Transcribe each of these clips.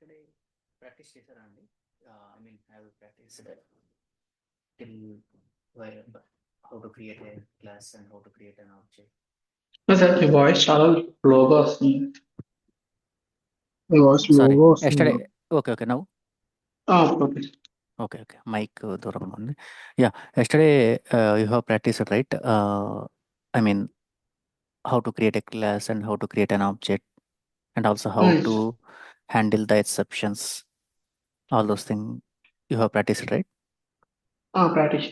yesterday practice చేశారా అండి? I mean, have you practiced till where how to create a class and how to create an object? Sir మీ voice చాలా లోగా వస్తుంది. మీ voice sorry లోగా వస్తుంది. ఎస్టర్డే ఓకే నవ్వు ఓకే. ఓకే మైక్ దూరం ఉంది. Yeah yesterday you have practised right. I mean how to create a class and how to create an object and also how to handle the exceptions, all those things you have practiced, right? Practice.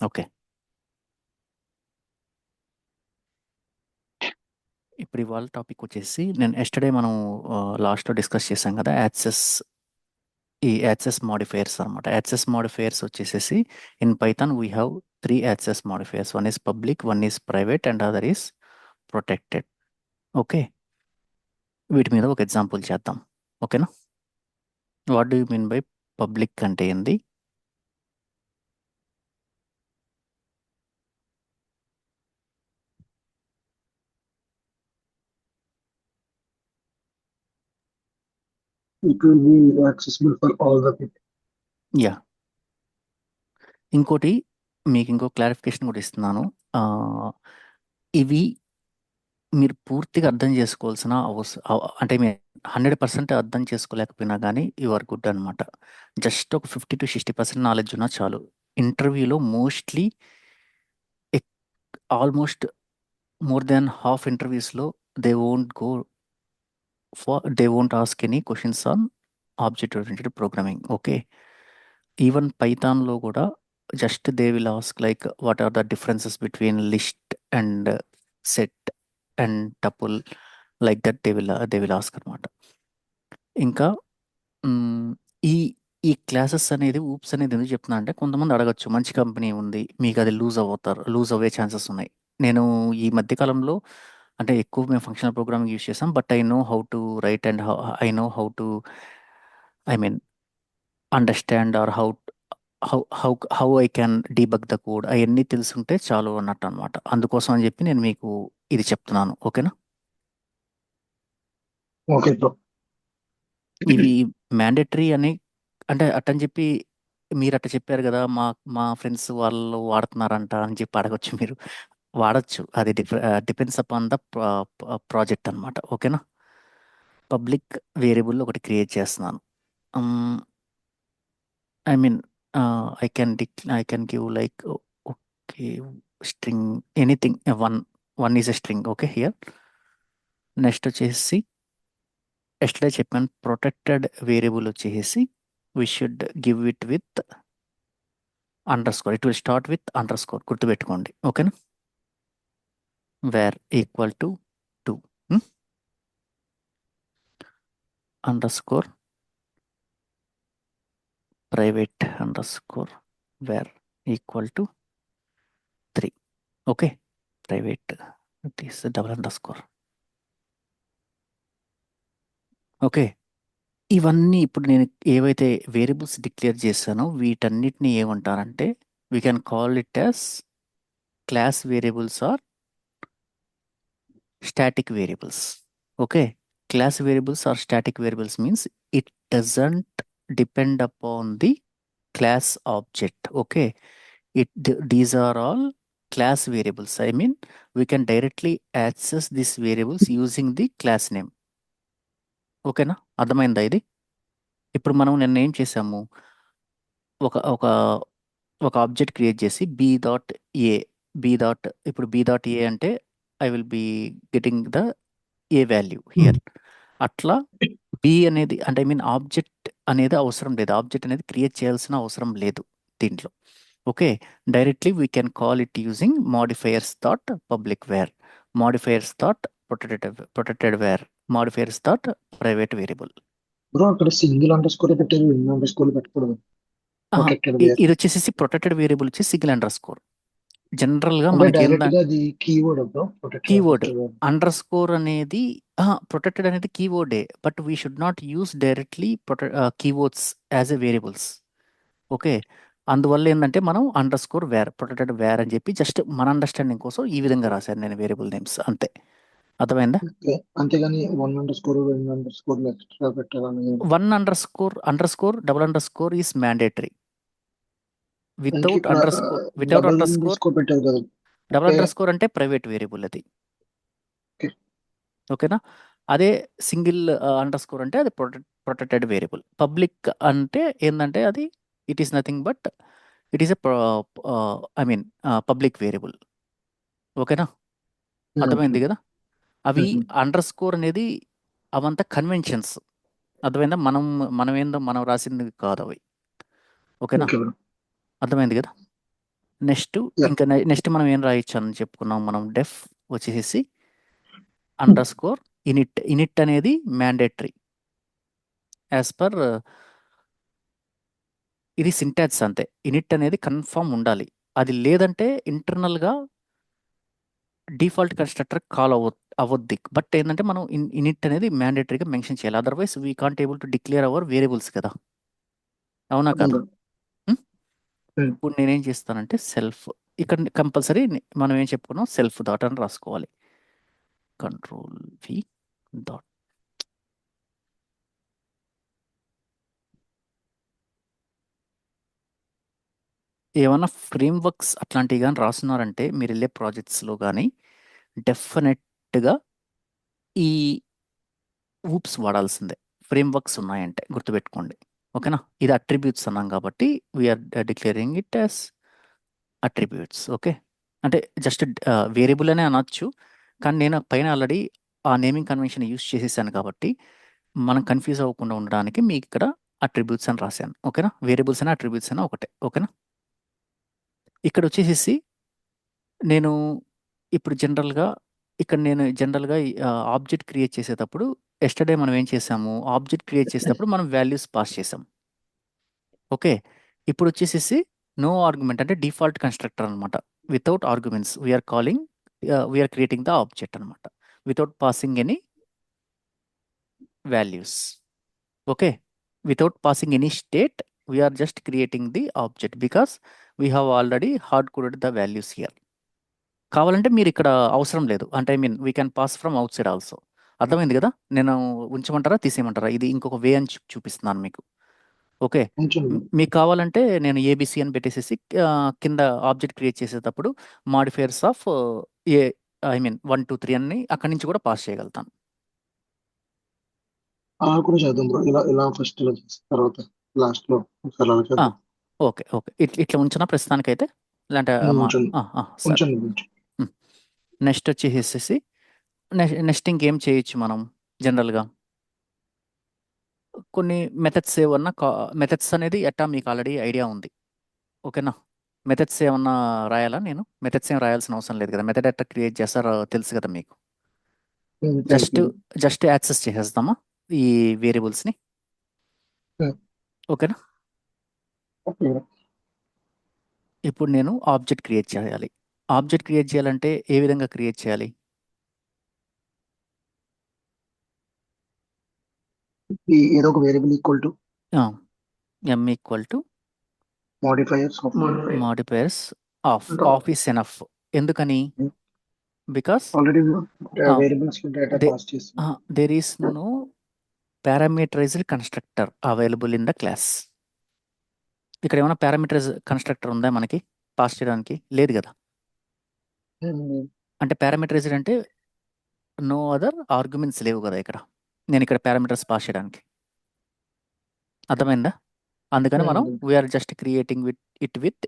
Okay, ఇప్పుడు ఇవాళ topic వచ్చేసి నేను yesterday మనం లాస్ట్లో discuss చేసాం కదా, access modifiers అనమాట. Access modifiers వచ్చేసేసి in Python we have 3 access modifiers. One is public, one is private and other is protected. Okay, వీటి మీద ఒక ఎగ్జాంపుల్ చేద్దాం. ఓకేనా? What do you mean by public అంటే ఏంది? It will be accessible for all the people. Yeah, ఇంకోటి మీకు ఇంకో క్లారిఫికేషన్ కూడా ఇస్తున్నాను. ఇవి మీరు పూర్తిగా అర్థం చేసుకోవాల్సిన అంటే మీరు 100% అర్థం చేసుకోలేకపోయినా కానీ యు ఆర్ గుడ్ అనమాట. జస్ట్ ఒక 50-60% నాలెడ్జ్ ఉన్నా చాలు. ఇంటర్వ్యూలో mostly almost more than half ఇంటర్వ్యూస్లో they won't ask any questions on object oriented programming. Okay, even పైథాన్లో కూడా just they will ask like what are the differences between list and set and tuple, like that they will ask అనమాట. ఇంకా ఈ ఈ classes అనేది oops అనేది ఎందుకు చెప్తున్నా అంటే, కొంతమంది అడగచ్చు, మంచి కంపెనీ ఉంది మీకు అది లూజ్ అవ్వే ఛాన్సెస్ ఉన్నాయి. నేను ఈ మధ్యకాలంలో అంటే ఎక్కువ మేము ఫంక్షనల్ ప్రోగ్రామింగ్ యూస్ చేసాం, but I know how to write and I know how to understand or how I can debug the code, అవన్నీ తెలుసుంటే చాలు అన్నట్టు అనమాట. అందుకోసం అని చెప్పి నేను మీకు ఇది చెప్తున్నాను. ఓకేనా? Okay bro. ఇవి మ్యాండేటరీ అని అంటే అట్టని చెప్పి మీరు అట్ట చెప్పారు కదా, మా ఫ్రెండ్స్ వాళ్ళు వాడుతున్నారంట అని చెప్పి అడగచ్చు. మీరు వాడచ్చు, అది డిపెండ్స్ అపాన్ ద ప్రాజెక్ట్ అనమాట. ఓకేనా? పబ్లిక్ వేరియబుల్ ఒకటి క్రియేట్ చేస్తున్నాను. I mean I can give like okay string anything, one is a string. Okay, here next వచ్చేసి ఎస్టర్డే చెప్పాను ప్రొటెక్టెడ్ వేరియబుల్ వచ్చేసి we should give it with underscore. It will start with underscore. గుర్తుపెట్టుకోండి. ఓకేనా? Var equal to 2 underscore private underscore var equal to 3. Okay, private is double underscore. Okay, ఇవన్నీ ఇప్పుడు నేను ఏవైతే variables declare చేశానో వీటన్నిటిని ఏమంటారంటే we can call it as class variables or static variables. Okay, class variables or static variables means it doesn't depend upon the class object. Okay, these are all class variables. I mean, we can directly access these variables using the class name. ఓకేనా? అర్థమైందా ఇది? ఇప్పుడు మనం నిన్న ఏం చేసాము, ఒక ఒక ఒక ఆబ్జెక్ట్ క్రియేట్ చేసి ఇప్పుడు బి డాట్ ఏ అంటే I will be getting the A value here. అట్లా బి అనేది అంటే ఐ మీన్ ఆబ్జెక్ట్ అనేది అవసరం లేదు, ఆబ్జెక్ట్ అనేది క్రియేట్ చేయాల్సిన అవసరం లేదు దీంట్లో. Okay, directly we can call it using modifiers dot public var, modifiers dot protected var, modifiers dot private variable. Bro అక్కడ సింగిల్ అండర్స్కోర్ పెట్టారు, అండర్స్కోర్ పెట్టకూడదు. ఇది వచ్చేసి ప్రొటెక్టెడ్ వేరియబుల్ వచ్చి సింగిల్ అండర్స్కోర్. జనరల్ గా అంటే మనకి డైరెక్ట్ గా అది కీవర్డ్ బ్రో. కీవర్డ్ అండర్స్కోర్ అనేది ప్రొటెక్టెడ్ అనేది కీవర్డే, but we should not use directly keywords as a variables. Okay, అందువల్ల ఏంటంటే మనం అండర్స్కోర్ వేర్, ప్రొటెక్టెడ్ వేర్ అని చెప్పి జస్ట్ మన అండర్స్టాండింగ్ కోసం ఈ విధంగా రాశాను నేను వేరియబుల్ నేమ్స్, అంతే. అర్థమైందా? ఓకే. అంతేగాని 1_2 2_2 ఎక్స్ట్రా పెట్టాలని ఏం- 1__, __ ఈస్ మ్యాండేటరీ. అంటే వితౌట్ ఇక్కడ under score, without double under score, score పెట్టారు కదా. డబుల్ అంటే అండర్ స్కోర్ అంటే ప్రైవేట్ వేరియబుల్ అది. ఓకే. ఓకేనా? అదే సింగిల్ అండర్ స్కోర్ అంటే అది ప్రొటెక్టెడ్ వేరియబుల్. పబ్లిక్ అంటే ఏంటంటే అది it is nothing but it is A I mean public variable. ఓకేనా? అర్థమైంది కదా? అవి అండర్ స్కోర్ అనేది అవంతా కన్వెన్షన్స్. అర్థమైందా? మనం ఏందో మనం రాసింది కాదు అవి. ఓకేనా? Okay bro. అర్థమైంది కదా? Next Yeah. ఇంకా నెక్స్ట్ మనం ఏం రాయొచ్చు అని చెప్పుకున్నాం మనం. డెఫ్ వచ్చేసి అండర్ స్కోర్ ఇనిట్. ఇనిట్ అనేది మ్యాండేటరీ యాజ్ పర్ ఇది సింటాక్స్ అంతే. ఇనిట్ అనేది కన్ఫర్మ్ ఉండాలి. అది లేదంటే ఇంటర్నల్గా డిఫాల్ట్ కన్స్ట్రక్టర్ కాల్ అవ్వద్ది. బట్ ఏంటంటే మనం ఇనిట్ అనేది మ్యాండేటరీగా మెన్షన్ చేయాలి. Otherwise we can't able to declare our variables కదా. అవునా కదా? ఇప్పుడు నేనేం చేస్తానంటే సెల్ఫ్ ఇక్కడ కంపల్సరీ మనం ఏం చెప్పుకున్నాం, సెల్ఫ్ డాట్ అని రాసుకోవాలి. Control V dot. ఏమన్నా ఫ్రేమ్ వర్క్స్ అట్లాంటివి కానీ రాస్తున్నారంటే మీరు వెళ్ళే ప్రాజెక్ట్స్లో కానీ డెఫినెట్గా ఈ ఊప్స్ వాడాల్సిందే. ఫ్రేమ్ వర్క్స్ ఉన్నాయంటే గుర్తుపెట్టుకోండి. ఓకేనా? ఇది అట్రిబ్యూట్స్ అన్నాం కాబట్టి we are declaring it as attributes. Okay, అంటే జస్ట్ వేరియబుల్ అనే అనొచ్చు, కానీ నేను పైన ఆల్రెడీ ఆ నేమింగ్ కన్వెన్షన్ యూస్ చేసేసాను కాబట్టి మనం కన్ఫ్యూజ్ అవ్వకుండా ఉండడానికి మీకు ఇక్కడ అట్రిబ్యూట్స్ అని రాశాను. ఓకేనా? వేరియబుల్స్ అయినా అట్రిబ్యూట్స్ అయినా ఒకటే. ఓకేనా? ఇక్కడ వచ్చేసేసి నేను ఇప్పుడు జనరల్గా ఆబ్జెక్ట్ క్రియేట్ చేసేటప్పుడు ఎస్టర్డే మనం ఏం చేసాము, ఆబ్జెక్ట్ క్రియేట్ చేసేటప్పుడు మనం వాల్యూస్ పాస్ చేసాం. ఓకే, ఇప్పుడు వచ్చేసేసి నో ఆర్గ్యుమెంట్ అంటే డిఫాల్ట్ కన్స్ట్రక్టర్ అనమాట. Without arguments we are creating the object అనమాట, without passing any values. Okay, without passing any state, we are just creating the object because we have already hard coded the values here. కావాలంటే మీరు ఇక్కడ అవసరం లేదు, అంటే I mean we can pass from out side also. అర్థమైంది కదా? నేను ఉంచమంటారా తీసేయమంటారా? ఇది ఇంకొక వే అని చూపిస్తున్నాను మీకు. ఓకే, మీకు కావాలంటే నేను ఏబిసి అని పెట్టేసేసి కింద ఆబ్జెక్ట్ క్రియేట్ చేసేటప్పుడు modifiers of A I mean 1 2 3 అని అక్కడి నుంచి కూడా పాస్ చేయగలుగుతాను. అలా కూడా చేద్దాం బ్రో. ఇలా ఫస్ట్ ఇలా చేసిన తర్వాత లాస్ట్ లో ఒకసారి అలా చేద్దాం. ఓకే ఓకే, ఇట్లా ఉంచిన ప్రస్తుతానికైతే లేదంటే ఉంచండి. సరే. ఉంచండి. నెక్స్ట్ వచ్చేసేసి నెక్స్ట్ ఇంకేం చేయొచ్చు మనం జనరల్గా కొన్ని మెథడ్స్ ఏమన్నా మెథడ్స్ అనేది ఎట్టా మీకు ఆల్రెడీ ఐడియా ఉంది. ఓకేనా? మెథడ్స్ ఏమన్నా రాయాలా? నేను మెథడ్స్ ఏం రాయాల్సిన అవసరం లేదు కదా. మెథడ్ ఎట్టా క్రియేట్ చేస్తారో తెలుసు కదా మీకు. జస్ట్ యాక్సెస్ చేసేస్తామా ఈ వేరియబుల్స్ని? ఓకేనా? ఇప్పుడు నేను ఆబ్జెక్ట్ క్రియేట్ చేయాలి. ఆబ్జెక్ట్ క్రియేట్ చేయాలంటే ఏ విధంగా క్రియేట్ చేయాలి? ఏదో ఒక variable equal to m equal to modifiers of is enough. ఎందుకని? Because already variables data pass చేస్తాం. There is no parameterized constructor available in the class. ఇక్కడ ఏమైనా పారామీటరైజ్ కన్స్ట్రక్టర్ ఉందా మనకి పాస్ చేయడానికి? లేదు కదా. అంటే పారామీటరైజ్డ్ అంటే నో అదర్ ఆర్గ్యుమెంట్స్ లేవు కదా ఇక్కడ. నేను ఇక్కడ పారామీటర్స్ పాస్ చేయడానికి. అర్థమైందా? అందుకని మనం we are just creating with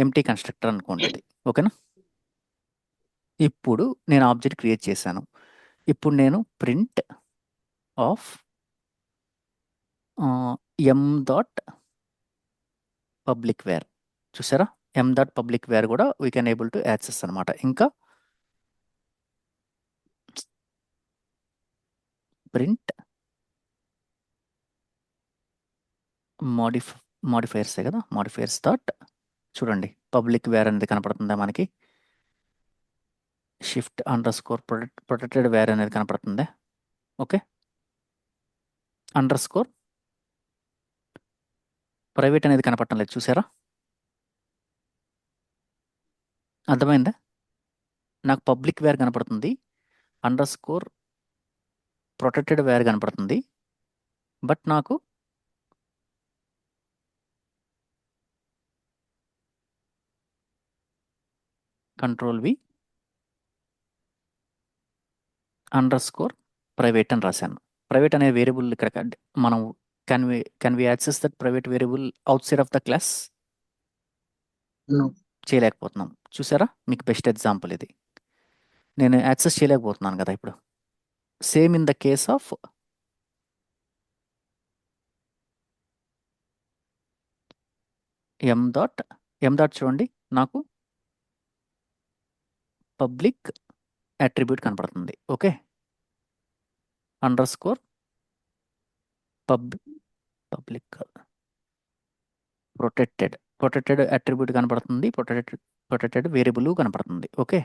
empty constructor అనుకోండి ఇది. ఓకేనా? ఇప్పుడు నేను ఆబ్జెక్ట్ క్రియేట్ చేశాను. ఇప్పుడు నేను print of m dot public var. చూసారా? ఎం డాట్ పబ్లిక్ వేర్ కూడా we can able to access అనమాట. ఇంకా ప్రింట్ మాడిఫైయర్సే కదా, మాడిఫైయర్స్ డాట్ చూడండి పబ్లిక్ వేర్ అనేది కనపడుతుందా మనకి? Shift underscore protected var అనేది కనపడుతుందా? ఓకే, అండర్ స్కోర్ ప్రైవేట్ అనేది కనపడటం లేదు, చూసారా? అర్థమైందా? నాకు పబ్లిక్ వేర్ కనపడుతుంది, అండర్ స్కోర్ ప్రొటెక్టెడ్ వేర్ కనపడుతుంది, బట్ నాకు control V underscore private అని రాశాను. ప్రైవేట్ అనే వేరియబుల్ ఇక్కడ మనం can we access that private variable outside of the class? No. చేయలేకపోతున్నాం. చూసారా, మీకు బెస్ట్ ఎగ్జాంపుల్ ఇది. నేను యాక్సెస్ చేయలేకపోతున్నాను కదా ఇప్పుడు. Same in the case of m dot చూడండి, నాకు పబ్లిక్ అట్రిబ్యూట్ కనపడుతుంది. Okay, under score public protected attribute కనపడుతుంది, ప్రొటెక్టెడ్ వేరియబుల్ కనపడుతుంది. ఓకే,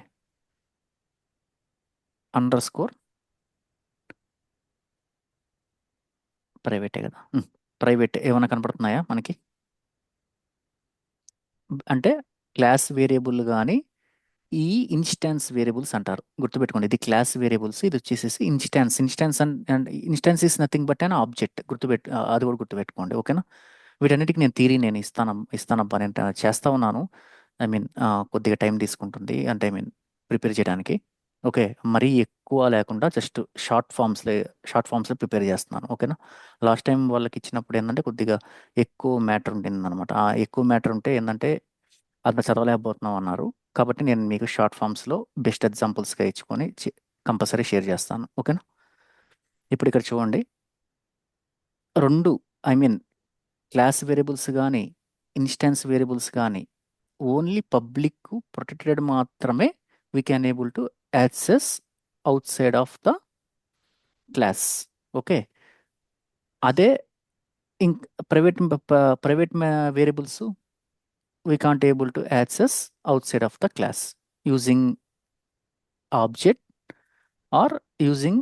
అండర్ స్కోర్ ప్రైవేటే కదా, ప్రైవేట్ ఏమైనా కనపడుతున్నాయా మనకి? అంటే క్లాస్ వేరియబుల్ కానీ ఈ ఇన్స్టాన్స్ వేరియబుల్స్ అంటారు. గుర్తుపెట్టుకోండి, ఇది క్లాస్ వేరియబుల్స్, ఇది వచ్చేసేసి instance and instance is nothing but an object. అది కూడా గుర్తుపెట్టుకోండి. ఓకేనా, వీటన్నిటికి నేను థియరీ నేను ఇస్తానబ్బా, నేను చేస్తా ఉన్నాను. ఐ మీన్ కొద్దిగా టైం తీసుకుంటుంది, అంటే ఐ మీన్ ప్రిపేర్ చేయడానికి. ఓకే, మరీ ఎక్కువ లేకుండా జస్ట్ షార్ట్ ఫామ్స్లో ప్రిపేర్ చేస్తున్నాను. ఓకేనా, లాస్ట్ టైం వాళ్ళకి ఇచ్చినప్పుడు ఏంటంటే కొద్దిగా ఎక్కువ మ్యాటర్ ఉంటుంది అనమాట. ఆ ఎక్కువ మ్యాటర్ ఉంటే ఏంటంటే అట్లా చదవలేకపోతున్నాం అన్నారు. కాబట్టి నేను మీకు షార్ట్ ఫామ్స్లో బెస్ట్ ఎగ్జాంపుల్స్గా ఇచ్చుకొని కంపల్సరీ షేర్ చేస్తాను. ఓకేనా, ఇప్పుడు ఇక్కడ చూడండి, ఐ మీన్ క్లాస్ వేరియబుల్స్ కానీ ఇన్స్టాన్స్ వేరియబుల్స్ కానీ ఓన్లీ పబ్లిక్ ప్రొటెక్టెడ్ మాత్రమే we can able to access outside of the class. Okay, అదే private variables we can't able to access outside of the class using object or using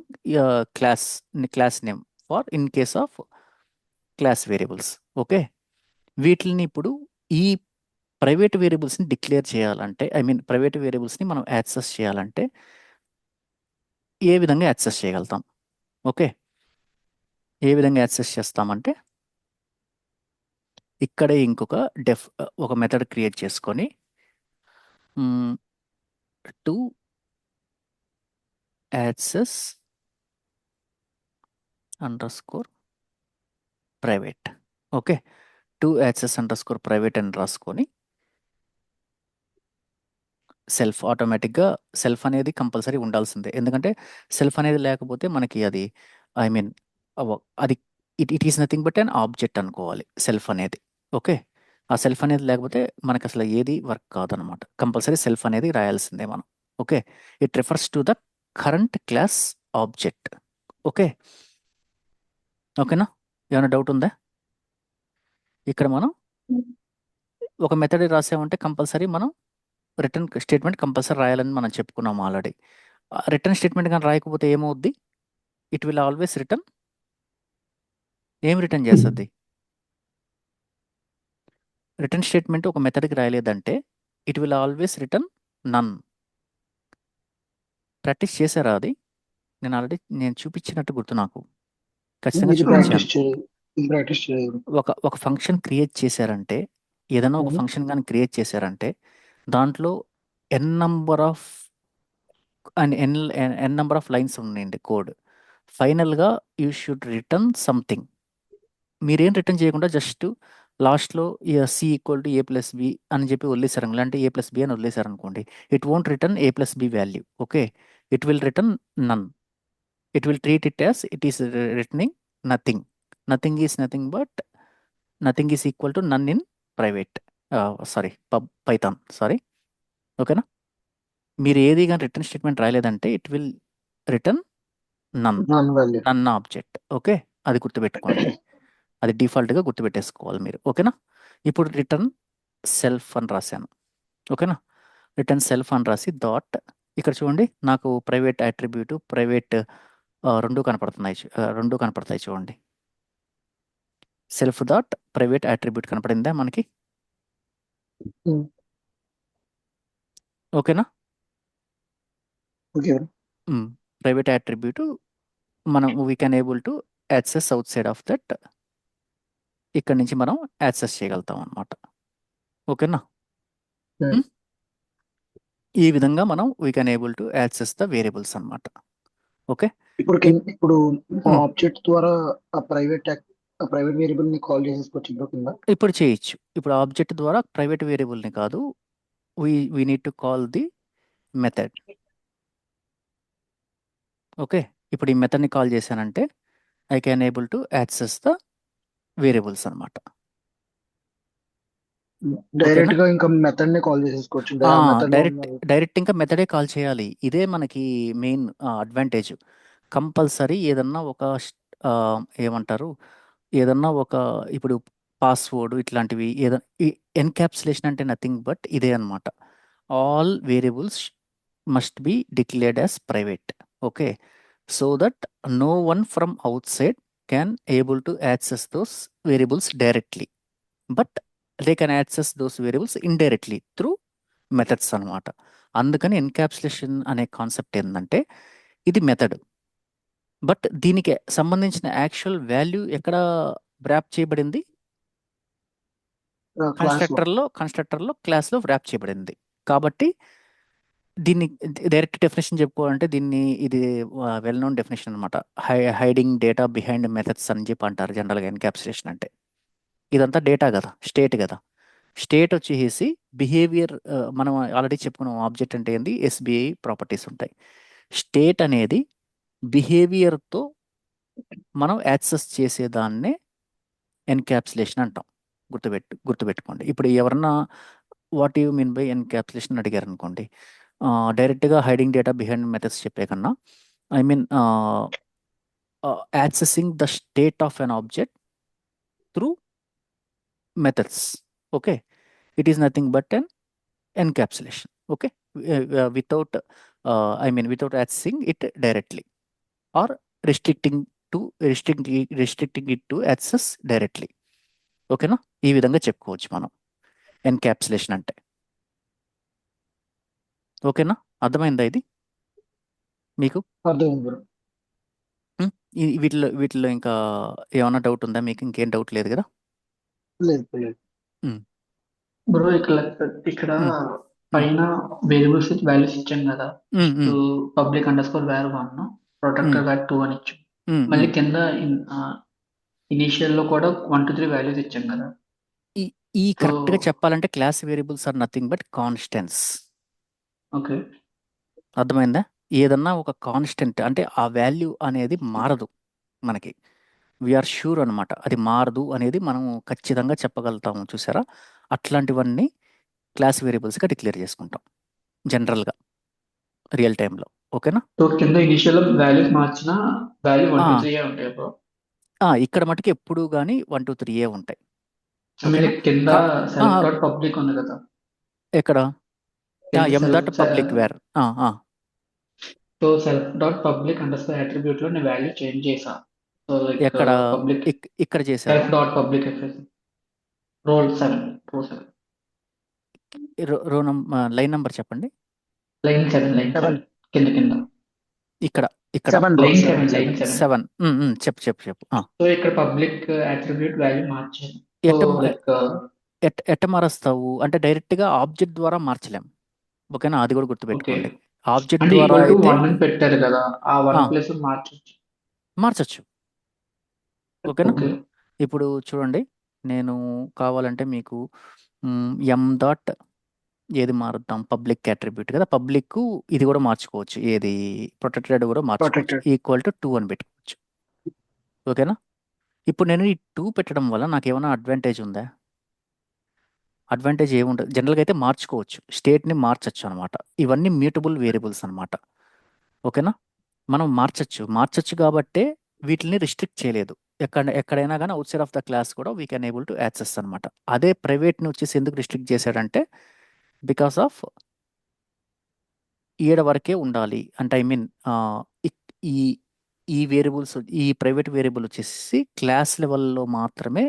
class name for in case of class variables. Okay, వీటిని ఇప్పుడు ఈ private వేరియబుల్స్ని declare చేయాలంటే, I mean private వేరియబుల్స్ని మనం access చేయాలంటే ఏ విధంగా access చేయగలుగుతాం? Okay, ఏ విధంగా యాక్సెస్ చేస్తామంటే ఇక్కడే ఇంకొక ఒక మెథడ్ క్రియేట్ చేసుకొని to access under score private. Okay, to access under score private అని రాసుకొని సెల్ఫ్, ఆటోమేటిక్గా సెల్ఫ్ అనేది కంపల్సరీ ఉండాల్సిందే. ఎందుకంటే సెల్ఫ్ అనేది లేకపోతే మనకి అది ఐ మీన్ అది it is nothing but an object అనుకోవాలి సెల్ఫ్ అనేది. ఓకే, ఆ సెల్ఫ్ అనేది లేకపోతే మనకి అసలు ఏది వర్క్ కాదనమాట. కంపల్సరీ సెల్ఫ్ అనేది రాయాల్సిందే మనం. Okay, it refers to the current class object. Okay, ఓకేనా, ఏమైనా డౌట్ ఉందా? ఇక్కడ మనం ఒక మెథడ్ రాసామంటే కంపల్సరీ మనం రిటర్న్ స్టేట్మెంట్ కంపల్సరీ రాయాలని మనం చెప్పుకున్నాం ఆల్రెడీ. రిటర్న్ స్టేట్మెంట్ కానీ రాయకపోతే ఏమవుద్ది? ఇట్ విల్ ఆల్వేస్ రిటర్న్, ఏం రిటర్న్ చేస్తుంది? రిటర్న్ స్టేట్మెంట్ ఒక మెథడ్కి రాయలేదంటే it will always return none. Practice చేశారా అది? నేను ఆల్రెడీ చూపించినట్టు గుర్తు నాకు, ఖచ్చితంగా చూపించాను. ఒక ఫంక్షన్ క్రియేట్ చేశారంటే, ఏదైనా ఒక ఫంక్షన్ కానీ క్రియేట్ చేశారంటే దాంట్లో ఎన్ నంబర్ ఆఫ్ లైన్స్ ఉన్నాయండి కోడ్. ఫైనల్గా యూ షుడ్ రిటర్న్ సంథింగ్. మీరేం రిటర్న్ చేయకుండా జస్ట్ లాస్ట్లో c equal to a plus b అని చెప్పి వదిలేశారు, అంటే ఏ ప్లస్ బి అని వదిలేశారు అనుకోండి, it won't return A plus B value. Okay, it will return none. It will treat it as it is returning nothing. Nothing is nothing but nothing is equal to none in private, Python. Sorry, ఓకేనా. మీరు ఏది కానీ return statement రాయలేదంటే it will return none object. Okay, అది గుర్తుపెట్టుకోండి, అది డిఫాల్ట్గా గుర్తుపెట్టేసుకోవాలి మీరు. ఓకేనా, ఇప్పుడు రిటర్న్ సెల్ఫ్ అని రాశాను. ఓకేనా, రిటర్న్ సెల్ఫ్ అని రాసి డాట్, ఇక్కడ చూడండి నాకు ప్రైవేట్ అట్రిబ్యూట్ ప్రైవేట్ రెండు కనపడతాయి చూడండి. సెల్ఫ్ డాట్ ప్రైవేట్ అట్రిబ్యూట్ కనపడిందా మనకి? ఓకేనా, ప్రైవేట్ అట్రిబ్యూట్ మనం we can able to access outside of that, ఇక్కడ నుంచి మనం యాక్సెస్ చేయగలుగుతాం అనమాట. ఓకేనా? Hmm. Hmm? ఈ విధంగా మనం we can able to access the variables అనమాట. ఓకే. ఇప్పుడు Hmm. ఆబ్జెక్ట్ ద్వారా ఆ ప్రైవేట్ వేరియబుల్ ని కాల్ చేసేసుకోవచ్చు బ్రో కింద. ఇప్పుడు చేయొచ్చు. ఇప్పుడు ఆబ్జెక్ట్ ద్వారా ప్రైవేట్ వేరియబుల్ని కాదు, we need to call the method. Okay. ఇప్పుడు ఈ మెథడ్ని కాల్ చేశానంటే I can able to access the variables అనమాట. డైరెక్ట్ గా ఇంకా మెథడ్ ని కాల్ చేసేసుకోవచ్చు. మెథడ్ లో ఉన్న డైరెక్ట్ ఇంకా మెథడే కాల్ చేయాలి. ఇదే మనకి మెయిన్ అడ్వాంటేజ్. కంపల్సరీ ఏదన్నా ఒక ఏమంటారు, ఏదన్నా ఒక ఇప్పుడు పాస్వర్డ్ ఇట్లాంటివి ఎన్క్యాప్సులేషన్ అంటే నథింగ్ బట్ ఇదే అనమాట. All variables must be declared as private. Okay. So that no one from outside can able to access those variables directly, but they can access those variables indirectly through methods అనమాట. అందుకని encapsulation అనే concept ఏంటంటే ఇది method, but దీనికి సంబంధించిన actual value ఎక్కడ wrap చేయబడింది? Class లో కన్స్ట్రక్టర్లో క్లాస్లో వ్రాప్ చేయబడింది. కాబట్టి దీన్ని డైరెక్ట్ డెఫినేషన్ చెప్పుకోవాలంటే ఇది వెల్ నోన్ డెఫినేషన్ అనమాట. హైడింగ్ డేటా బిహైండ్ మెథడ్స్ అని చెప్పి అంటారు జనరల్గా ఎన్క్యాప్సులేషన్ అంటే. ఇదంతా డేటా కదా, స్టేట్ కదా. స్టేట్ వచ్చేసి బిహేవియర్, మనం ఆల్రెడీ చెప్పుకున్నాం ఆబ్జెక్ట్ అంటే ఏంది, ఎస్బిఐ ప్రాపర్టీస్ ఉంటాయి. స్టేట్ అనేది బిహేవియర్తో మనం యాక్సెస్ చేసేదాన్నే ఎన్క్యాప్సులేషన్ అంటాం. గుర్తుపెట్టుకోండి. ఇప్పుడు ఎవరన్నా what you mean by encapsulation అడిగారు అనుకోండి, డైరెక్ట్గా హైడింగ్ డేటా బిహైండ్ మెథడ్స్ చెప్పే కన్నా I mean accessing the state of an object through methods. Okay. It is nothing but an encapsulation. Okay. without without accessing it directly or restricting it to access directly. ఓకేనా? ఈ విధంగా చెప్పుకోవచ్చు మనం encapsulation అంటే. ఓకేనా? అర్థమైందా ఇది మీకు? అర్థమైంది బ్రో. వీటిలో ఇంకా ఏమైనా డౌట్ ఉందా మీకు? ఇంకేం డౌట్ లేదు కదా? లేదు. ఉమ్, బ్రో ఇక్కడ ఉమ్, పైన వేరియబుల్స్ వాల్యూస్ ఇచ్చాం కదా. ఉమ్, ఉమ్, పబ్లిక్ _var1 ప్రొటెక్టర్ var2 అని ఇచ్చాం. ఉమ్, మళ్ళీ ఉమ్. కింద ఇనీషియల్ లో కూడా 1 2 3 వాల్యూస్ ఇచ్చాం కదా. ఈ So, కరెక్ట్గా చెప్పాలంటే class variables are nothing but constants. Okay. అర్థమైందా? ఏదన్నా ఒక కాన్స్టెంట్ అంటే ఆ వాల్యూ అనేది మారదు మనకి. వీఆర్ షూర్ అనమాట, అది మారదు అనేది మనం ఖచ్చితంగా చెప్పగలుగుతాము. చూసారా? అట్లాంటివన్నీ క్లాస్ వేరియబుల్స్గా డిక్లేర్ చేసుకుంటాం జనరల్గా రియల్ టైంలో. ఓకేనా? సో కింద ఇనిషియల్ వాల్యూస్ మార్చిన వాల్యూ 1 2 3 ఉంటాయి బ్రో. ఇక్కడ మటుకు ఎప్పుడు కానీ 1 2 3 ఉంటాయి. I mean, ఓకేనా? కింద కా- ఆ, సెలెక్ట్ డాట్ పబ్లిక్ ఉంది కదా. ఎక్కడ కింద m that public where. So self dot public underscore attribute లో నేను వాల్యూ చేంజ్ చేసా. సో లైక్ ఎక్కడ పబ్లిక్ ఇక్కడ చేసావా? Self dot public role 7 line number చెప్పండి. లైన్ 7 కింద ఇక్కడ లైన్ 7 7. చెప్పు. సో ఇక్కడ పబ్లిక్ అట్రిబ్యూట్ వాల్యూ మార్చాను. సో ఎట్ట లైక్ ఎట్ట మారుస్తావు అంటే డైరెక్ట్గా ఆబ్జెక్ట్ ద్వారా మార్చలేం. ఓకేనా? అది కూడా గుర్తుపెట్టుకోండి. ఆబ్జెక్ట్ అంటే ద్వారా ఈక్వల్ టు అయితే 1 అని పెట్టారు కదా, ఆ 1 ఆ, ప్లేస్ మార్చొచ్చు. మార్చొచ్చు. ఓకేనా? ఓకే. ఇప్పుడు చూడండి, నేను కావాలంటే మీకు ఎం డాట్ ఏది మారుద్దాం, పబ్లిక్ అట్రిబ్యూట్ కదా, పబ్లిక్ ఇది కూడా మార్చుకోవచ్చు, ఏది ప్రొటెక్టెడ్ కూడా మార్చుకోవచ్చు. ఈక్వల్ టు 2 అని పెట్టుకోవచ్చు. ఓకేనా? ఇప్పుడు నేను ఈ 2 పెట్టడం వల్ల నాకు ఏమైనా అడ్వాంటేజ్ ఉందా? అడ్వాంటేజ్ ఏముండదు. జనరల్గా అయితే మార్చుకోవచ్చు, స్టేట్ని మార్చచ్చు అనమాట. ఇవన్నీ మ్యూటబుల్ వేరియబుల్స్ అనమాట. ఓకేనా? మనం మార్చచ్చు కాబట్టే వీటిని రిస్ట్రిక్ట్ చేయలేదు. ఎక్కడైనా కానీ outside of the class కూడా we can able to access అనమాట. అదే ప్రైవేట్ని వచ్చేసి ఎందుకు రిస్ట్రిక్ట్ చేశాడంటే బికాస్ ఆఫ్ ఈడ వరకే ఉండాలి అంటే ఈ ఈ వేరియబుల్స్, ఈ ప్రైవేట్ వేరియబుల్ వచ్చేసి క్లాస్ లెవెల్లో మాత్రమే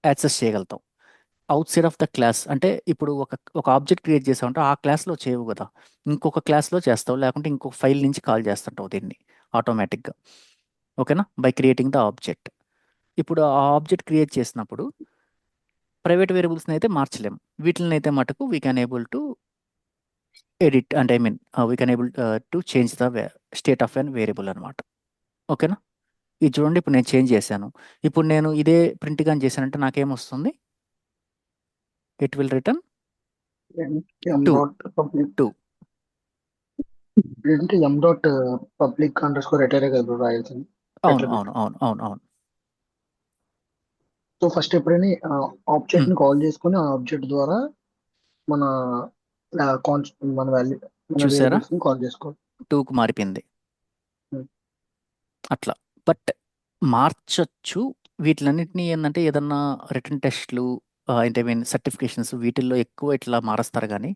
యాక్సెస్ చేయగలుగుతాం. Out side of the class అంటే ఇప్పుడు ఒక ఆబ్జెక్ట్ క్రియేట్ చేసామంటే ఆ క్లాస్లో చేయవు కదా, ఇంకొక క్లాస్లో చేస్తావు, లేకుంటే ఇంకొక ఫైల్ నుంచి కాల్ చేస్తుంటావు దీన్ని ఆటోమేటిక్గా. ఓకేనా, బై క్రియేటింగ్ ద ఆబ్జెక్ట్. ఇప్పుడు ఆ ఆబ్జెక్ట్ క్రియేట్ చేసినప్పుడు ప్రైవేట్ వేరియబుల్స్ని అయితే మార్చలేము, వీటిని అయితే మటుకు we can able to edit అంటే I mean we can able to change the state of an variable అనమాట. ఓకేనా, ఇది చూడండి, ఇప్పుడు నేను చేంజ్ చేశాను. ఇప్పుడు నేను ఇదే ప్రింట్ కానీ చేశానంటే నాకేమొస్తుంది, it will return m 2. Dot public 2. అంటే m dot public underscore ఎటరే కదా bro రాయాల్సింది అవును ఎట్లా అవును అవును అవును అవును. సో ఫస్ట్ ఎప్పుడైనా ఆబ్జెక్ట్ ఉమ్, ని కాల్ చేసుకొని ఆ ఆబ్జెక్ట్ ద్వారా మన మన వాల్యూ మన చూసారా, వేరియబుల్స్ ని కాల్ చేసుకోవాలి. 2కు మారిపోయింది Hmm. అట్లా. బట్ మార్చొచ్చు వీటిలన్నిటినీ. ఏంటంటే ఏదన్నా రిటర్న్ టెస్ట్లు అంటే మీన్ సర్టిఫికేషన్స్ వీటిల్లో ఎక్కువ ఇట్లా మారుస్తారు, కానీ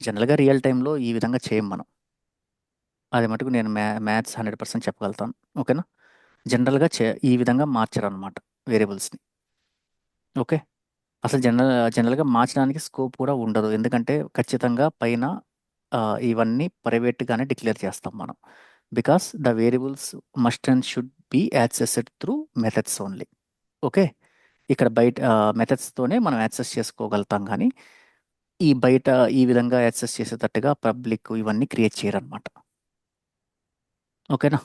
జనరల్గా రియల్ టైంలో ఈ విధంగా చేయం మనం. అది మటుకు నేను మ్యాథ్స్ 100% చెప్పగలుగుతాను. ఓకేనా, జనరల్గా ఈ విధంగా మార్చరు అనమాట వేరియబుల్స్ని. ఓకే, అసలు జనరల్గా మార్చడానికి స్కోప్ కూడా ఉండదు, ఎందుకంటే ఖచ్చితంగా పైన ఇవన్నీ ప్రైవేట్గానే డిక్లేర్ చేస్తాం మనం. Because the variables must and should be accessed through methods only. Okay, ఇక్కడ బయట మెథడ్స్తోనే మనం యాక్సెస్ చేసుకోగలుగుతాం, కానీ ఈ బయట ఈ విధంగా యాక్సెస్ చేసేటట్టుగా పబ్లిక్ ఇవన్నీ క్రియేట్ చేయరనమాట. ఓకేనా,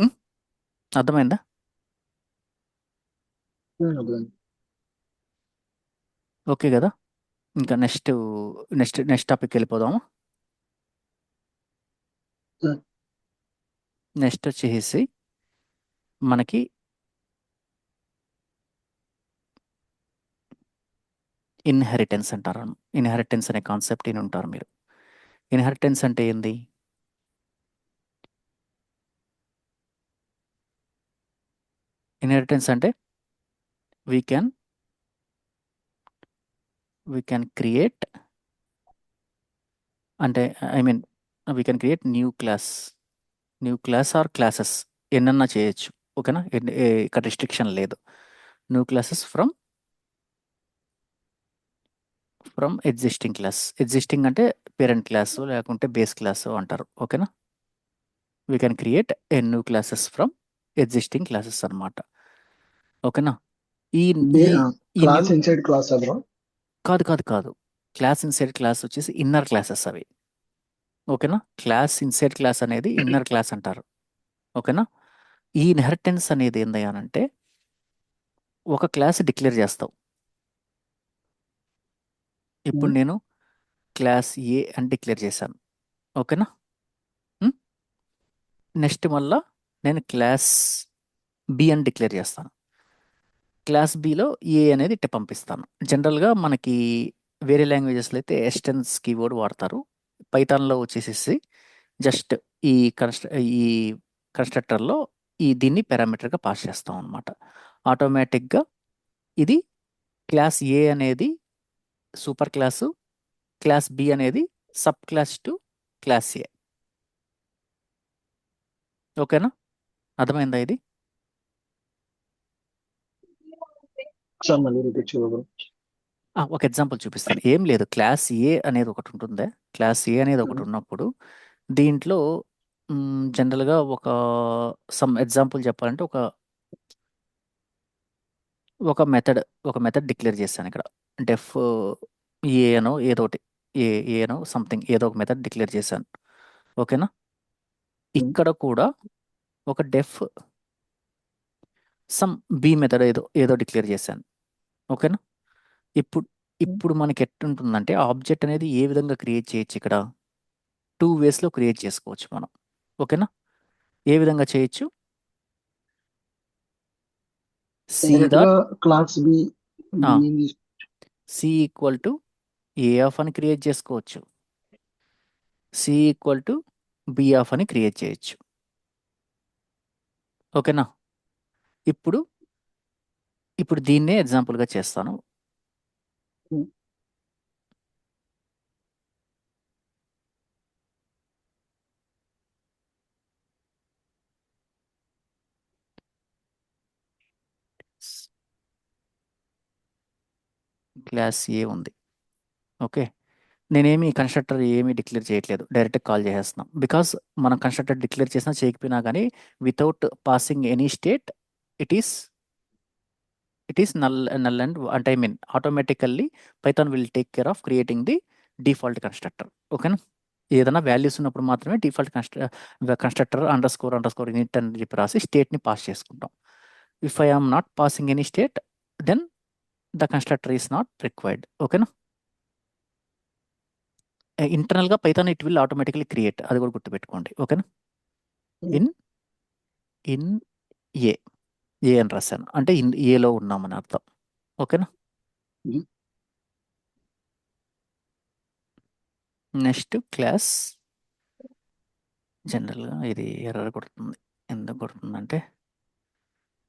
ఉం? అర్థమైందా? అర్థమైంది. ఓకే కదా, ఇంకా నెక్స్ట్ టాపిక్ వెళ్ళిపోదాము. Hmm. నెక్స్ట్ వచ్చేసి మనకి ఇన్హెరిటెన్స్ అంటారు. ఇన్హెరిటెన్స్ అనే కాన్సెప్ట్ విని ఉంటారు మీరు. ఇన్హెరిటెన్స్ అంటే ఏంది? ఇన్హెరిటెన్స్ అంటే వీ క్యాన్ క్రియేట్, అంటే I mean we can create new class or classes ఎన్నన్నా చేయొచ్చు. ఓకేనా, ఇక్కడ రిస్ట్రిక్షన్ లేదు. న్యూ క్లాసెస్ ఫ్రమ్ ఎగ్జిస్టింగ్ అంటే పేరెంట్ క్లాసు లేకుంటే బేస్ క్లాసు అంటారు. ఓకేనా, we can create a new classes from existing classes అనమాట. ఓకేనా, ఈ ఈ ఈ new class inside class bro. కాదు కాదు కాదు, క్లాస్ ఇన్సైడ్ క్లాస్ వచ్చేసి ఇన్నర్ క్లాసెస్ అవి. ఓకేనా, క్లాస్ ఇన్సైడ్ క్లాస్ అనేది ఇన్నర్ క్లాస్ అంటారు. ఓకేనా, ఈ ఇన్హెరిటెన్స్ అనేది ఏందయ్యానంటే ఒక క్లాస్ డిక్లేర్ చేస్తావు. ఇప్పుడు నేను క్లాస్ ఏ అని డిక్లేర్ చేశాను. ఓకేనా, నెక్స్ట్ మళ్ళా నేను క్లాస్ బి అని డిక్లేర్ చేస్తాను. క్లాస్ బిలో ఏ అనేది ఇట్ట పంపిస్తాను. జనరల్గా మనకి వేరే లాంగ్వేజెస్లో అయితే ఎస్టెన్స్ కీవర్డ్ వాడతారు. పైథాన్లో వచ్చేసేసి జస్ట్ ఈ ఈ కన్స్ట్రక్టర్లో దీన్ని పారామీటర్గా పాస్ చేస్తాం అనమాట. ఆటోమేటిక్గా ఇది క్లాస్ ఏ అనేది సూపర్ క్లాసు, క్లాస్ బి అనేది సబ్ క్లాస్ టు క్లాస్ ఏ. ఓకేనా, అర్థమైందా ఇది? సార్ మళ్ళీ రిపీట్ చేయరు బ్రో. ఒక ఎగ్జాంపుల్ చూపిస్తాను. ఏం లేదు, క్లాస్ ఏ అనేది ఒకటి ఉంటుందే. క్లాస్ ఏ అనేది ఒకటి ఉన్నప్పుడు దీంట్లో జనరల్గా సమ్ ఎగ్జాంపుల్ చెప్పాలంటే ఒక మెథడ్ డిక్లేర్ చేశాను ఇక్కడ. డెఫ్ ఏనో ఏదోటి ఏనో సంథింగ్ ఏదో ఒక మెథడ్ డిక్లేర్ చేశాను. ఓకేనా, ఇక్కడ కూడా ఒక డెఫ్ సమ్ బి మెథడ్ ఏదో డిక్లేర్ చేశాను. ఓకేనా, ఇప్పుడు ఇప్పుడు మనకి ఎట్టుంటుందంటే ఆబ్జెక్ట్ అనేది ఏ విధంగా క్రియేట్ చేయొచ్చు, ఇక్కడ 2 వేస్లో క్రియేట్ చేసుకోవచ్చు మనం. ఓకేనా, ఏ విధంగా చేయొచ్చు? సి డైరెక్ట్ గా dot class b c equal to a of అని క్రియేట్ చేసుకోవచ్చు, c equal to b of అని క్రియేట్ చేయొచ్చు. ఓకేనా, ఇప్పుడు దీన్నే ఎగ్జాంపుల్గా చేస్తాను. క్లాస్ ఏ ఉంది. ఓకే, నేనేమి కన్స్ట్రక్టర్ ఏమీ డిక్లేర్ చేయట్లేదు, డైరెక్ట్ కాల్ చేసేస్తున్నాం. బికాస్ మనం కన్స్ట్రక్టర్ డిక్లేర్ చేసినా చేయకపోయినా కానీ without passing any state it is null and అంటే I mean automatically Python will take care of creating the default constructor. ఓకేనా, ఏదైనా వాల్యూస్ ఉన్నప్పుడు మాత్రమే default constructor underscore init అని చెప్పి రాసి స్టేట్ని పాస్ చేసుకుంటాం. If I am not passing any state then the constructor is not required. ఓకేనా, ఇంటర్నల్గా Python it will automatically create, అది కూడా గుర్తుపెట్టుకోండి. ఓకేనా, ఇన్ ఇన్ ఏ ఏ అని రాశాను అంటే ఇన్ ఏలో ఉన్నామని అర్థం. ఓకేనా, నెక్స్ట్ క్లాస్ జనరల్గా ఇది ఎర్రర్ కొడుతుంది. ఎందుకు కొడుతుందంటే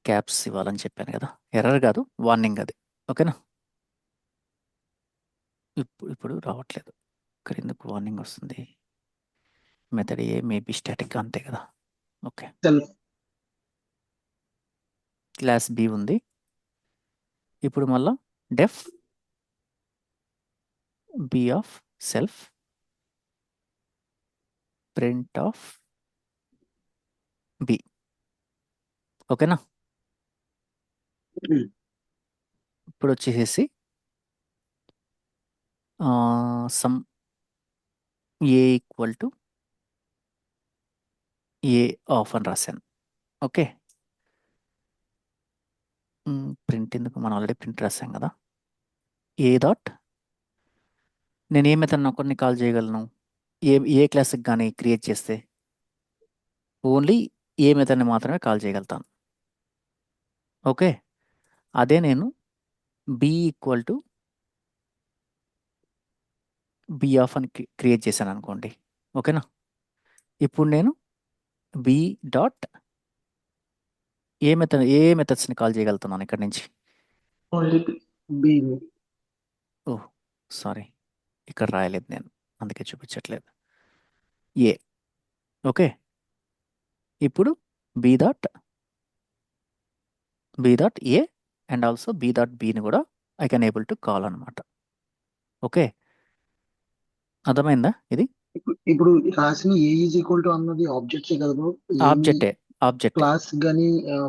క్యాప్స్ ఇవ్వాలని చెప్పాను కదా, ఎర్రర్ కాదు వార్నింగ్ అది. ఓకేనా, ఇప్పుడు రావట్లేదు, ఇక్కడ ఎందుకు వార్నింగ్ వస్తుంది? మెథడ్ ఏ మేబీ స్టాటిక్ అంతే కదా. ఓకే, క్లాస్ బి ఉంది. ఇప్పుడు మళ్ళా def b of self print of b. ఓకేనా, ఇప్పుడు వచ్చేసేసి sum a equal to a of అని రాశాను. ఓకే, ప్రింట్ ఎందుకు, మనం ఆల్రెడీ ప్రింట్ రాసాం కదా. ఏ డాట్ నేను ఏ మెథడ్ ఒకరిని కాల్ చేయగలను, ఏ క్లాస్కి కానీ క్రియేట్ చేస్తే ఓన్లీ ఏ మెథడ్ని మాత్రమే కాల్ చేయగలుగుతాను. ఓకే, అదే నేను b equal to b of అని క్రియేట్ చేశాను అనుకోండి. ఓకేనా, ఇప్పుడు నేను బి డాట్ ఏ మెథడ్స్ని కాల్ చేయగలుగుతున్నాను ఇక్కడ నుంచి. Only B. ఓహ్ సారీ, ఇక్కడ రాయలేదు నేను, అందుకే చూపించట్లేదు. ఏ ఓకే, ఇప్పుడు b dot a and also b dot బిని కూడా I can able to call అనమాట. ఓకే, అర్థమైందా ఇది? ఇప్పుడు రాసిన ఏ ఈజ్ ఈక్వల్ టు అన్నది ఆబ్జెక్ట్సే కదా బ్రో. ఆబ్జెక్ట్ క్లాస్ గానీ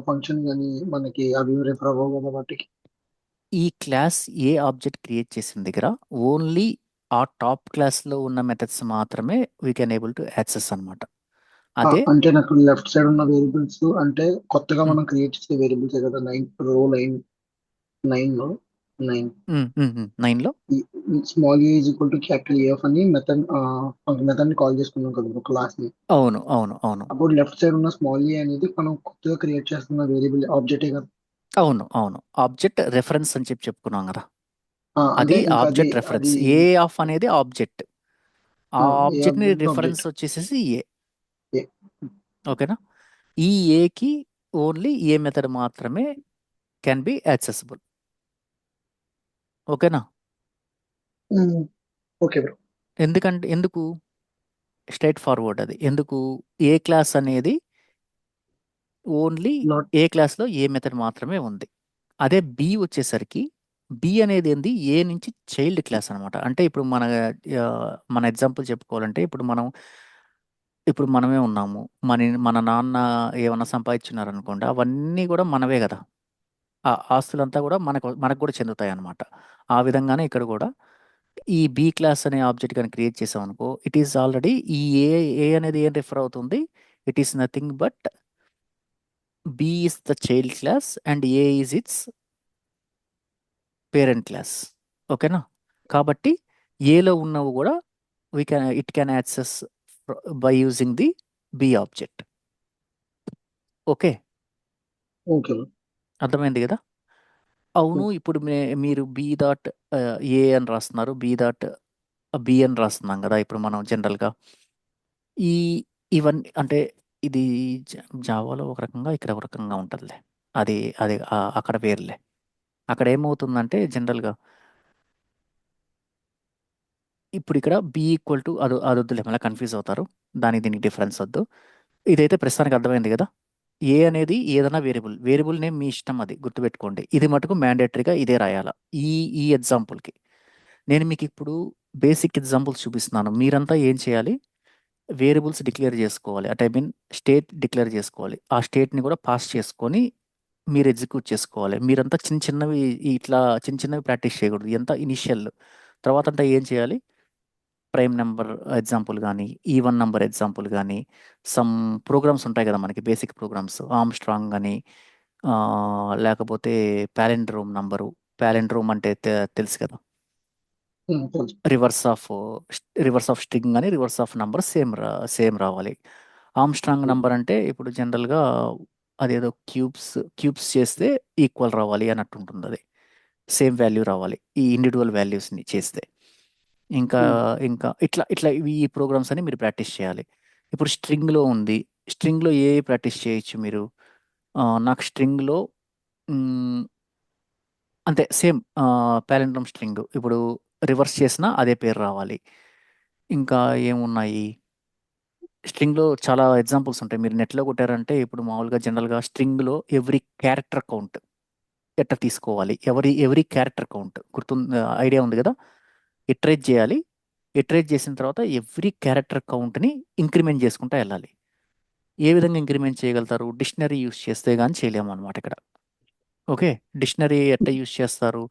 ఫంక్షన్ గానీ మనకి అవి రెఫర్ అవ్వవు కదా వాటికి. ఈ క్లాస్ ఏ ఆబ్జెక్ట్ క్రియేట్ చేసిన దగ్గర ఓన్లీ ఆ టాప్ క్లాస్లో ఉన్న మెథడ్స్ మాత్రమే we can able to access అనమాట. అదే అంటే నాకు లెఫ్ట్ సైడ్ ఉన్న వేరియబుల్స్ అంటే కొత్తగా మనం క్రియేట్ చేసే వేరియబుల్స్ కదా. రో లైన్ 9 9లో small a is equal to capital AF అని మెథడ్ ని కాల్ చేసుకున్నాం కదా బ్రో క్లాస్ ని. అవును అవును అవును అప్పుడు లెఫ్ట్ సైడ్ ఉన్న స్మాల్ ఏ అనేది మనం కొత్తగా క్రియేట్ చేస్తున్న వేరియబుల్ ఆబ్జెక్టే కదా. అవును అవును ఆబ్జెక్ట్ రెఫరెన్స్ అని చెప్పుకున్నాం కదా, అంటే అది ఇంకా ఆబ్జెక్ట్ రెఫరెన్స్. అది ఏ ఆఫ్ అనేది ఆబ్జెక్ట్, ఆ ఏ ఆబ్జెక్ట్ ని ఆబ్జెక్ట్ రిఫరెన్స్ ఆబ్జెక్ట్. వచ్చేసేసి ఏ. ఓకేనా, ఈ ఏకి ఓన్లీ ఏ మెథడ్ మాత్రమే క్యాన్ బి యాక్సెసిబుల్. ఓకేనా, ఓకే బ్రో. ఎందుకు స్ట్రైట్ ఫార్వర్డ్ అది. ఎందుకు ఏ క్లాస్ అనేది ఓన్లీ నాట్ ఏ క్లాస్లో ఏ మెథడ్ మాత్రమే ఉంది. అదే బి వచ్చేసరికి బి అనేది ఏంది, ఏ నుంచి చైల్డ్ క్లాస్ అనమాట. అంటే ఇప్పుడు మన ఎగ్జాంపుల్ చెప్పుకోవాలంటే ఇప్పుడు మనమే ఉన్నాము, మన నాన్న ఏమన్నా సంపాదించున్నారు అనుకోండి, అవన్నీ కూడా మనవే కదా, ఆ ఆస్తులంతా కూడా మనకు కూడా చెందుతాయి అన్నమాట. ఆ విధంగానే ఇక్కడ కూడా ఈ బి క్లాస్ అనే ఆబ్జెక్ట్ కానీ క్రియేట్ చేసాం అనుకో, ఇట్ ఈస్ ఆల్రెడీ ఈ ఏ అనేది ఏం రిఫర్ అవుతుంది, it is nothing but b is the child class and a is its parent class. ఓకేనా, కాబట్టి ఏలో ఉన్నవి కూడా it can access by using the b object. Okay, okay bro. అర్థమైంది కదా. అవును, ఇప్పుడు మీరు బి డాట్ ఏ అని రాస్తున్నారు, బి డాట్ బి అని రాస్తున్నాం కదా ఇప్పుడు మనం జనరల్గా. ఈ ఇవన్నీ అంటే ఇది జావాలో ఒక రకంగా, ఇక్కడ ఒక రకంగా ఉంటుందిలే. అది అది అక్కడ వేరులే. అక్కడ ఏమవుతుందంటే జనరల్గా ఇప్పుడు ఇక్కడ బి ఈక్వల్ టు అది వద్దులే, మళ్ళీ కన్ఫ్యూజ్ అవుతారు, దీనికి డిఫరెన్స్ వద్దు. ఇదైతే ప్రస్తుతానికి అర్థమైంది కదా. ఏ అనేది ఏదైనా వేరియబుల్ నేమ్ మీ ఇష్టం, అది గుర్తుపెట్టుకోండి. ఇది మటుకు మ్యాండేటరీగా ఇదే రాయాలా ఈ ఈ ఎగ్జాంపుల్కి. నేను మీకు ఇప్పుడు బేసిక్ ఎగ్జాంపుల్స్ చూపిస్తున్నాను. మీరంతా ఏం చేయాలి, వేరియబుల్స్ డిక్లేర్ చేసుకోవాలి, అంటే ఐ మీన్ స్టేట్ డిక్లేర్ చేసుకోవాలి. ఆ స్టేట్ని కూడా పాస్ చేసుకొని మీరు ఎగ్జిక్యూట్ చేసుకోవాలి. మీరంతా చిన్న చిన్నవి ఇట్లా చిన్న చిన్నవి ప్రాక్టీస్ చేయకూడదు, ఎంత ఇనిషియల్. తర్వాత అంతా ఏం చేయాలి, ప్రైమ్ నెంబర్ ఎగ్జాంపుల్ కానీ, ఈవెన్ నెంబర్ ఎగ్జాంపుల్ కానీ, సమ్ ప్రోగ్రామ్స్ ఉంటాయి కదా మనకి, బేసిక్ ప్రోగ్రామ్స్, ఆమ్స్ట్రాంగ్ అని, లేకపోతే ప్యాలెండ్రోమ్ నంబరు. ప్యాలెండ్రోమ్ అంటే తెలుసు కదా, తెలుసు. రివర్స్ ఆఫ్ స్ట్రింగ్ అని, రివర్స్ ఆఫ్ నంబర్ సేమ్ రావాలి. ఆమ్స్ట్రాంగ్ నంబర్ అంటే ఇప్పుడు జనరల్గా అదేదో క్యూబ్స్ చేస్తే ఈక్వల్ రావాలి అన్నట్టు ఉంటుంది, అది సేమ్ వాల్యూ రావాలి ఈ ఇండివిజువల్ వాల్యూస్ని చేస్తే. ఇంకా ఇంకా ఇట్లా ఇట్లా ఈ ప్రోగ్రామ్స్ అని మీరు ప్రాక్టీస్ చేయాలి. ఇప్పుడు స్ట్రింగ్లో ఉంది, స్ట్రింగ్లో ఏ ప్రాక్టీస్ చేయొచ్చు మీరు. నాకు స్ట్రింగ్లో అంతే సేమ్ ప్యాలెండ్రోమ్ స్ట్రింగ్, ఇప్పుడు రివర్స్ చేసినా అదే పేరు రావాలి. ఇంకా ఏమున్నాయి, స్ట్రింగ్లో చాలా ఎగ్జాంపుల్స్ ఉంటాయి. మీరు నెట్లో కొట్టారంటే ఇప్పుడు మామూలుగా జనరల్గా స్ట్రింగ్లో ఎవ్రీ క్యారెక్టర్ కౌంట్ ఎట్లా తీసుకోవాలి, ఎవరి క్యారెక్టర్ కౌంట్ ఐడియా ఉంది కదా. ఇటరేట్ చేయాలి, ఇటరేట్ చేసిన తర్వాత ఎవ్రీ క్యారెక్టర్ కౌంట్ని ఇంక్రిమెంట్ చేసుకుంటూ వెళ్ళాలి. ఏ విధంగా ఇంక్రిమెంట్ చేయగలుగుతారు, డిక్షనరీ యూస్ చేస్తే కానీ చేయలేము అనమాట ఇక్కడ. ఓకే, డిక్షనరీ ఎట్లా యూస్ చేస్తారు,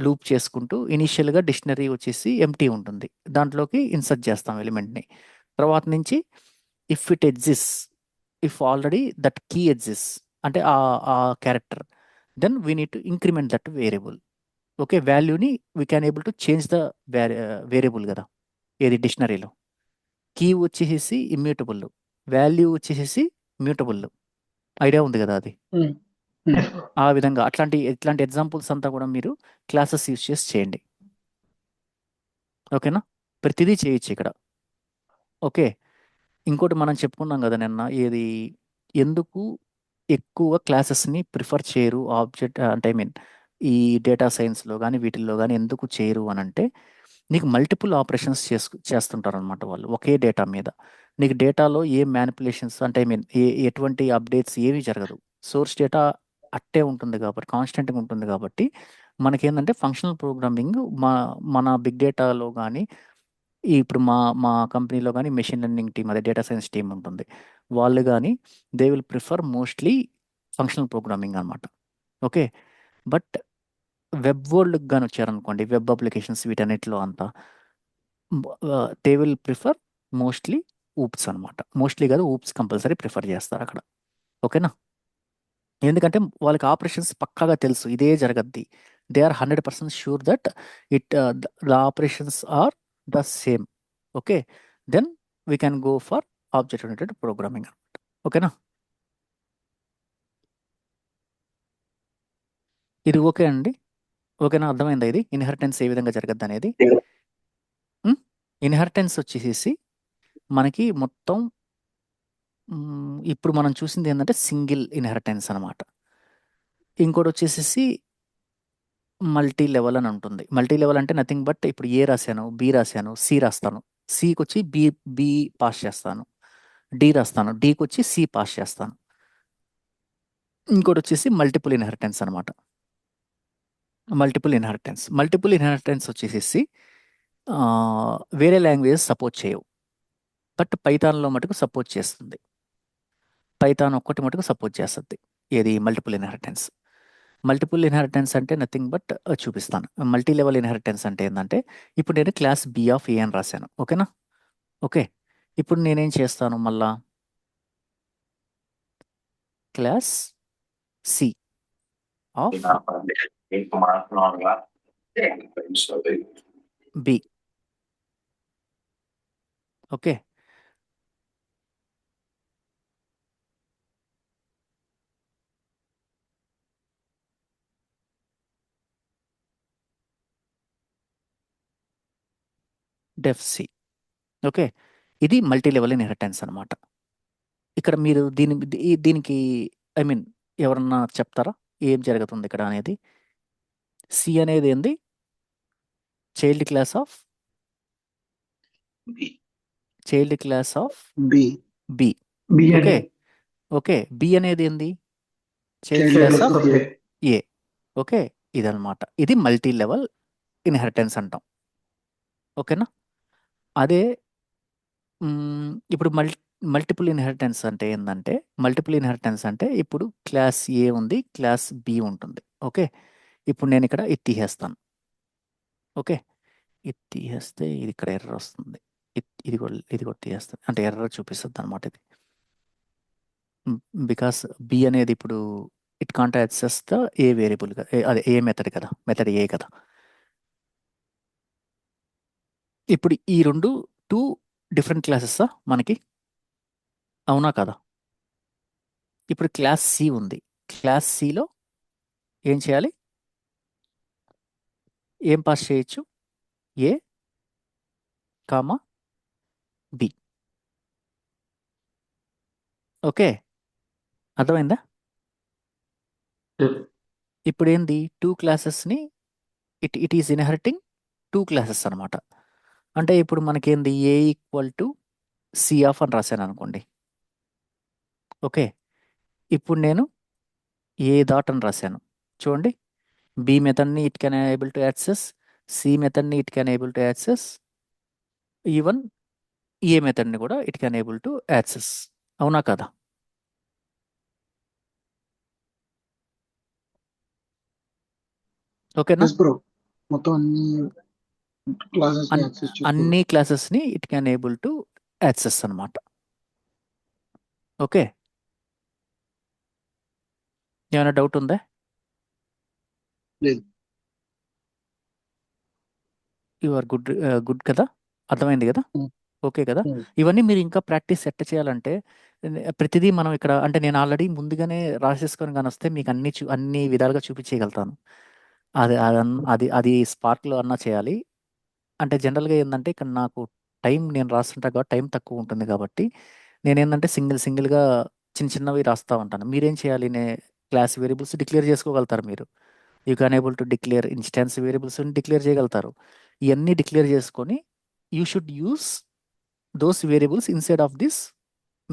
లూప్ చేసుకుంటూ ఇనీషియల్గా డిక్షనరీ వచ్చేసి ఎంటీ ఉంటుంది, దాంట్లోకి ఇన్సర్ట్ చేస్తాం ఎలిమెంట్ని. తర్వాత నుంచి if it exist, if already that key exist అంటే ఆ character, then we need to increment that variable. Okay, వాల్యూని we can able to change the variable కదా, ఏది డిక్షనరీలో. కీ వచ్చేసి ఇమ్యూటబుల్, వాల్యూ వచ్చేసి మ్యూటబుల్. ఐడియా ఉంది కదా అది. ఆ విధంగా ఇట్లాంటి ఎగ్జాంపుల్స్ అంతా కూడా మీరు క్లాసెస్ యూస్ చేసి చేయండి. ఓకేనా, ప్రతిదీ చేయొచ్చు ఇక్కడ. ఓకే, ఇంకోటి మనం చెప్పుకున్నాం కదా నిన్న, ఏది ఎందుకు ఎక్కువ క్లాసెస్ని ప్రిఫర్ చేయరు ఆబ్జెక్ట్ అంటే ఐ మీన్ ఈ డేటా సైన్స్లో కానీ వీటిల్లో కానీ ఎందుకు చేయరు అని అంటే, నీకు మల్టిపుల్ ఆపరేషన్స్ చేస్తుంటారు అనమాట వాళ్ళు ఒకే డేటా మీద. నీకు డేటాలో ఏ మ్యానిపులేషన్స్ అంటే ఐ మీన్ ఎటువంటి అప్డేట్స్ ఏమీ జరగదు. సోర్స్ డేటా అట్టే ఉంటుంది కాబట్టి, కాన్స్టెంట్గా ఉంటుంది కాబట్టి, మనకేంటంటే ఫంక్షనల్ ప్రోగ్రామింగ్ మన బిగ్ డేటాలో కానీ, ఇప్పుడు మా కంపెనీలో కానీ మెషిన్ లెర్నింగ్ టీమ్, అదే డేటా సైన్స్ టీమ్ ఉంటుంది, వాళ్ళు కానీ they will prefer mostly functional programming అనమాట. ఓకే, బట్ వెబ్ వరల్డ్కి కానీ వచ్చారనుకోండి, వెబ్ అప్లికేషన్స్ వీటన్నిటిలో అంతా they will prefer mostly oops అనమాట. మోస్ట్లీ కాదు, ఊప్స్ కంపల్సరీ ప్రిఫర్ చేస్తారు అక్కడ. ఓకేనా, ఎందుకంటే వాళ్ళకి ఆపరేషన్స్ పక్కాగా తెలుసు ఇదే జరగద్ది. They are 100% sure that the operations are the same. Okay, then we can go for object oriented programming అనమాట. ఓకేనా, ఇది ఓకే అండి. ఓకేనా, అర్థమైందా ఇది ఇన్హెరిటెన్స్ ఏ విధంగా జరగద్దు అనేది. ఇన్హెరిటెన్స్ వచ్చేసి మనకి మొత్తం ఇప్పుడు మనం చూసింది ఏంటంటే సింగిల్ ఇన్హెరిటెన్స్ అనమాట. ఇంకోటి వచ్చేసి మల్టీ లెవెల్ అని ఉంటుంది. మల్టీ లెవెల్ అంటే నథింగ్ బట్ ఇప్పుడు ఏ రాశాను, బి రాశాను, సి రాస్తాను, సికి వచ్చి బి పాస్ చేస్తాను, డి రాస్తాను, డికి వచ్చి సి పాస్ చేస్తాను. ఇంకోటి వచ్చేసి మల్టిపుల్ ఇన్హెరిటెన్స్ అనమాట. మల్టిపుల్ ఇన్హెరిటెన్స్ వచ్చేసి వేరే లాంగ్వేజెస్ సపోర్ట్ చేయవు, బట్ పైథాన్లో మటుకు సపోర్ట్ చేస్తుంది. పైథాన్ ఒక్కటి మటుకు సపోర్ట్ చేస్తుంది, ఏది మల్టిపుల్ ఇన్హెరిటెన్స్. మల్టిపుల్ ఇన్హెరిటెన్స్ అంటే నథింగ్ బట్ చూపిస్తాను. మల్టీ లెవెల్ ఇన్హెరిటెన్స్ అంటే ఏంటంటే, ఇప్పుడు నేను క్లాస్ బి ఆఫ్ ఏ అని రాశాను. ఓకేనా, ఓకే, ఇప్పుడు నేనేం చేస్తాను, మళ్ళా class c of b. Okay, def c. Okay, ఇది మల్టీ లెవెల్ ఇన్హెరిటెన్స్ అనమాట. ఇక్కడ మీరు దీనికి ఐ మీన్ ఎవరన్నా చెప్తారా ఏం జరుగుతుంది ఇక్కడ అనేది. సి అనేది ఏంది, child class of b b. Okay, okay, b అనేది ఏంది, child child class class of of a. A. Okay, ఇదన్నమాట, ఇది మల్టీ లెవెల్ ఇన్హెరిటెన్స్ అంటాం. ఓకేనా. అదే ఇప్పుడు మల్టిపుల్ ఇన్హెరిటెన్స్ అంటే ఏంటంటే, మల్టిపుల్ ఇన్హెరిటెన్స్ అంటే ఇప్పుడు క్లాస్ ఏ ఉంది, క్లాస్ బి ఉంటుంది. ఓకే, ఇప్పుడు నేను ఇక్కడ ఇది తీసేస్తాను. ఓకే, ఇది తీసేస్తే ఇది ఇక్కడ ఎర్రర్ వస్తుంది. ఇది కూడా తీసేస్తాను, అంటే ఎర్రర్ చూపిస్తుంది అనమాట ఇది. బికాస్ బి అనేది ఇప్పుడు it can't access the A variable, అదే ఏ మెథడ్ కదా, మెథడ్ ఏ కదా. ఇప్పుడు ఈ రెండు టూ డిఫరెంట్ క్లాసెస్ మనకి, అవునా కదా. ఇప్పుడు క్లాస్ సి ఉంది, క్లాస్ సిలో ఏం చేయాలి, ఏం పాస్ చేయొచ్చు, ఏ కామా బి. ఓకే, అర్థమైందా. ఇప్పుడు ఏంది, టూ క్లాసెస్ని it is inheriting two classes అనమాట. అంటే ఇప్పుడు మనకేంది, a equal to c of అని రాశాను అనుకోండి. ఓకే, ఇప్పుడు నేను ఏ డాట్ అని రాశాను చూడండి. బి మెథడ్ని it can able to access, c మెథడ్ని it can able to access, even a మెథడ్ని కూడా it can able to access. అవునా కదా. ఓకేనా. ఎస్ బ్రో, మొత్తం అన్ని క్లాసెస్ ని యాక్సెస్ చేసుకోవచ్చు. అన్ని క్లాసెస్ని it can able to access అనమాట. ఓకే, ఏమైనా డౌట్ ఉందా. లేదు. యు ఆర్ గుడ్, గుడ్ కదా, అర్థమైంది కదా. ఉమ్, ఓకే కదా. ఉమ్. ఇవన్నీ మీరు ఇంకా ప్రాక్టీస్ సెట్ చేయాలంటే, ప్రతిదీ మనం ఇక్కడ అంటే నేను ఆల్రెడీ ముందుగానే రాసేసుకొని కానీ వస్తే మీకు అన్ని విధాలుగా చూపించేయగలుగుతాను. అది స్పార్క్లో అన్నా చేయాలి. అంటే జనరల్గా ఏంటంటే ఇక్కడ నాకు టైం, నేను రాస్తుంటా కాబట్టి టైం తక్కువ ఉంటుంది కాబట్టి నేనేంటంటే సింగిల్గా చిన్న చిన్నవి రాస్తూ ఉంటాను. మీరేం చేయాలి, క్లాస్ వేరియబుల్స్ డిక్లేర్ చేసుకోగలుగుతారు మీరు. You can able to declare instance variables declare చేయగలుగుతారు. ఇవన్నీ డిక్లేర్ చేసుకొని you should use those variables inside of this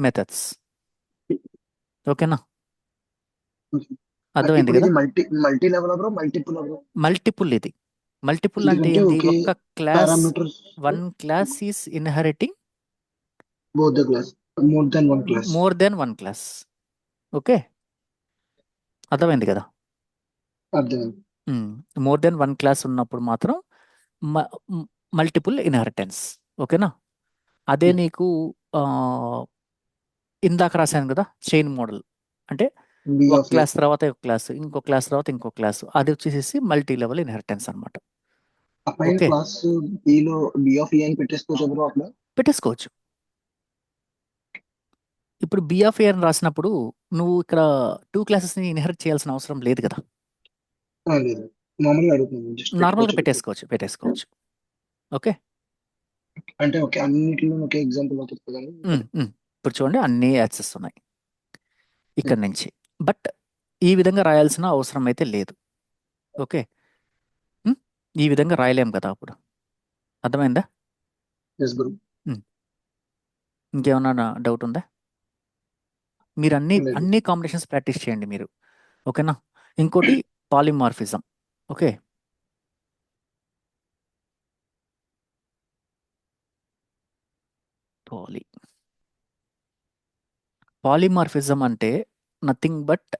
methods. ఓకేనా, అర్థమైంది ఇప్పుడు కదా. ఇది multi level bro, multiple bro. Multiple, ఇది మల్టిపుల్ అంటే ఎందుకంటే ఏంది, ఒకే ఒక్క class, parameters one class is inheriting both the class, more than one class. More than one class. Okay, అర్థమైంది కదా. అర్థమైంది. మోర్ దెన్ వన్ క్లాస్ ఉన్నప్పుడు మాత్రం మల్టిపుల్ ఇన్హెరిటెన్స్. ఓకేనా. అదే నీకు ఆ, ఇందాక రాశాను కదా చైన్ మోడల్, అంటే బి ఒక ఆఫ్ ఏ. క్లాస్ తర్వాత ఒక క్లాస్, ఇంకో క్లాస్ తర్వాత ఇంకో క్లాస్, అది వచ్చేసి మల్టీ లెవెల్ ఇన్హెరిటెన్స్ అనమాట. ఆ పైన ఓకే, క్లాస్ బిలో బి ఆఫ్ ఏ అని పెట్టేసుకోవచ్చు బ్రో అట్లా. పెట్టేసుకోవచ్చు. ఇప్పుడు బి ఆఫ్ ఏ అని రాసినప్పుడు నువ్వు ఇక్కడ టూ క్లాసెస్ని ఇన్హెరిట్ చేయాల్సిన అవసరం లేదు కదా, లేదు, మామూలుగా అడుగుతున్నాను, జస్ట్ నార్మల్గా పెట్టుకోవచ్చు. పెట్టేసుకోవచ్చు. ఓకే. అంటే ఓకే, అన్నిటిలో ఒకే ఎగ్జాంపుల్ అవుతుంది కానీ. ఇప్పుడు చూడండి అన్ని యాక్సెస్ ఉన్నాయి ఇక్కడ నుంచి, బట్ ఈ విధంగా రాయాల్సిన అవసరం అయితే లేదు. ఓకే, ఈ విధంగా రాయలేం కదా అప్పుడు, అర్థమైందా. Yes bro. ఇంకేమన్నా డౌట్ ఉందా. మీరు లేదు. అన్ని కాంబినేషన్స్ ప్రాక్టీస్ చేయండి మీరు. ఓకేనా. ఇంకోటి పాలిమార్ఫిజం. ఓకే, పాలిమార్ఫిజం అంటే nothing but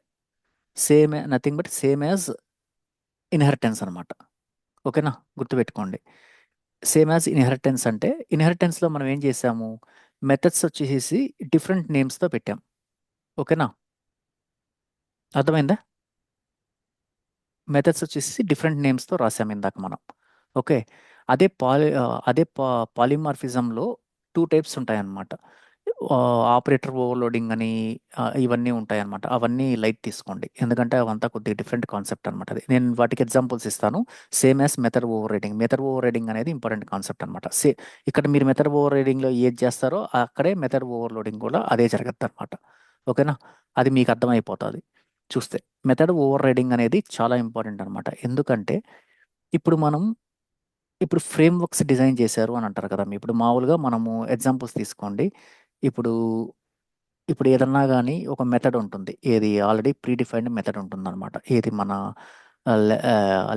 same as inheritance అనమాట. ఓకేనా, గుర్తుపెట్టుకోండి. సేమ్ యాజ్ ఇన్హెరిటెన్స్ అంటే, ఇన్హెరిటెన్స్లో మనం ఏం చేసాము, మెథడ్స్ వచ్చేసి డిఫరెంట్ నేమ్స్తో పెట్టాం. ఓకేనా, అర్థమైందా. మెథడ్స్ వచ్చేసి డిఫరెంట్ నేమ్స్తో రాసాము ఇందాక మనం. ఓకే, అదే పాలిమార్ఫిజంలో టూ టైప్స్ ఉంటాయన్నమాట. ఆపరేటర్ ఓవర్లోడింగ్ అని ఇవన్నీ ఉంటాయన్నమాట. అవన్నీ లైట్ తీసుకోండి, ఎందుకంటే అవంతా కొద్దిగా డిఫరెంట్ కాన్సెప్ట్ అనమాట. అది నేను వాటికి ఎగ్జాంపుల్స్ ఇస్తాను. Same as method over riding అనేది ఇంపార్టెంట్ కాన్సెప్ట్ అనమాట. ఇక్కడ మీరు మెథడ్ ఓవర్ రైడింగ్లో ఏది చేస్తారో అక్కడే మెథడ్ ఓవర్లోడింగ్ కూడా అదే జరగద్దు అనమాట. ఓకేనా, అది మీకు అర్థమైపోతుంది చూస్తే. మెథడ్ ఓవర్ రైడింగ్ అనేది చాలా ఇంపార్టెంట్ అనమాట. ఎందుకంటే ఇప్పుడు ఫ్రేమ్ వర్క్స్ డిజైన్ చేశారు అని అంటారు కదా. ఇప్పుడు మామూలుగా మనము ఎగ్జాంపుల్స్ తీసుకోండి. ఇప్పుడు ఇప్పుడు ఏదన్నా కానీ ఒక మెథడ్ ఉంటుంది, ఏది ఆల్రెడీ ప్రీడిఫైన్డ్ మెథడ్ ఉంటుంది అనమాట. ఏది మన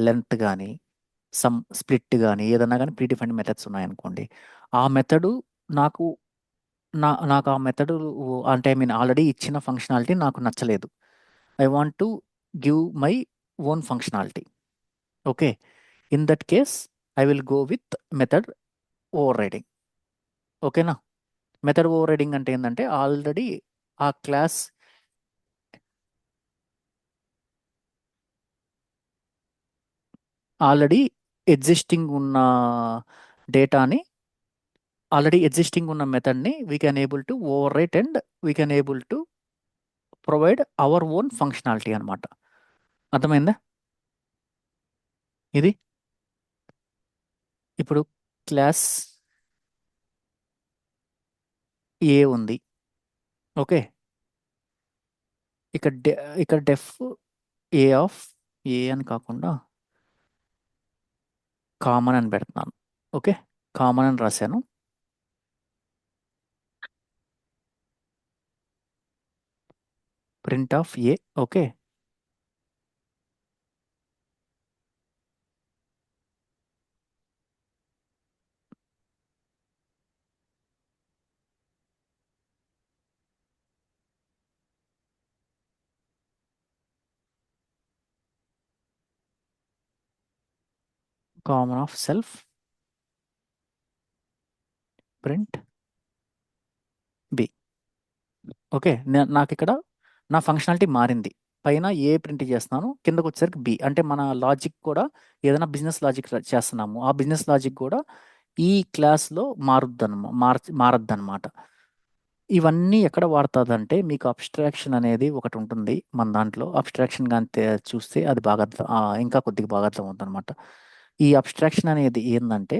లెంత్ కానీ సమ్ స్ప్లిట్ కానీ ఏదన్నా కానీ ప్రీడిఫైన్డ్ మెథడ్స్ ఉన్నాయనుకోండి, ఆ మెథడు నాకు నాకు ఆ మెథడ్ అంటే ఐ మీన్ ఆల్రెడీ ఇచ్చిన ఫంక్షనాలిటీ నాకు నచ్చలేదు. I want to give my own functionality. Okay, in that case I will go with method over riding. ఓకేనా? మెథడ్ ఓవర్ రైడింగ్ అంటే ఏంటంటే ఆల్రెడీ ఆ క్లాస్ ఆల్రెడీ ఎగ్జిస్టింగ్ ఉన్న డేటాని ఆల్రెడీ ఎగ్జిస్టింగ్ ఉన్న మెథడ్ని we can able to overwrite and we can able to provide our own functionality అనమాట. అర్థమైందా ఇది? ఇప్పుడు క్లాస్ ఏ ఉంది. ఓకే, ఇక్కడ ఇక్కడ డెఫ్ ఏ ఆఫ్ ఏ అని కాకుండా కామన్ అని పెడుతున్నాను. ఓకే, కామన్ అని రాశాను. Print of a. Okay, common of self print b. Okay, నాకు ఇక్కడ నా ఫంక్షనాలిటీ మారింది. పైన ఏ ప్రింట్ చేస్తున్నాను, కిందకు వచ్చేసరికి బి. అంటే మన లాజిక్ కూడా ఏదైనా బిజినెస్ లాజిక్ చేస్తున్నాము, ఆ బిజినెస్ లాజిక్ కూడా ఈ క్లాస్లో మారద్దన్నమాట. ఇవన్నీ ఎక్కడ వాడుతుందంటే మీకు అబ్స్ట్రాక్షన్ అనేది ఒకటి ఉంటుంది మన దాంట్లో. అబ్స్ట్రాక్షన్ కానీ చూస్తే అది బాగా ఇంకా కొద్దిగా బాగా అర్థం అవుతుంది అనమాట. ఈ అబ్స్ట్రాక్షన్ అనేది ఏంటంటే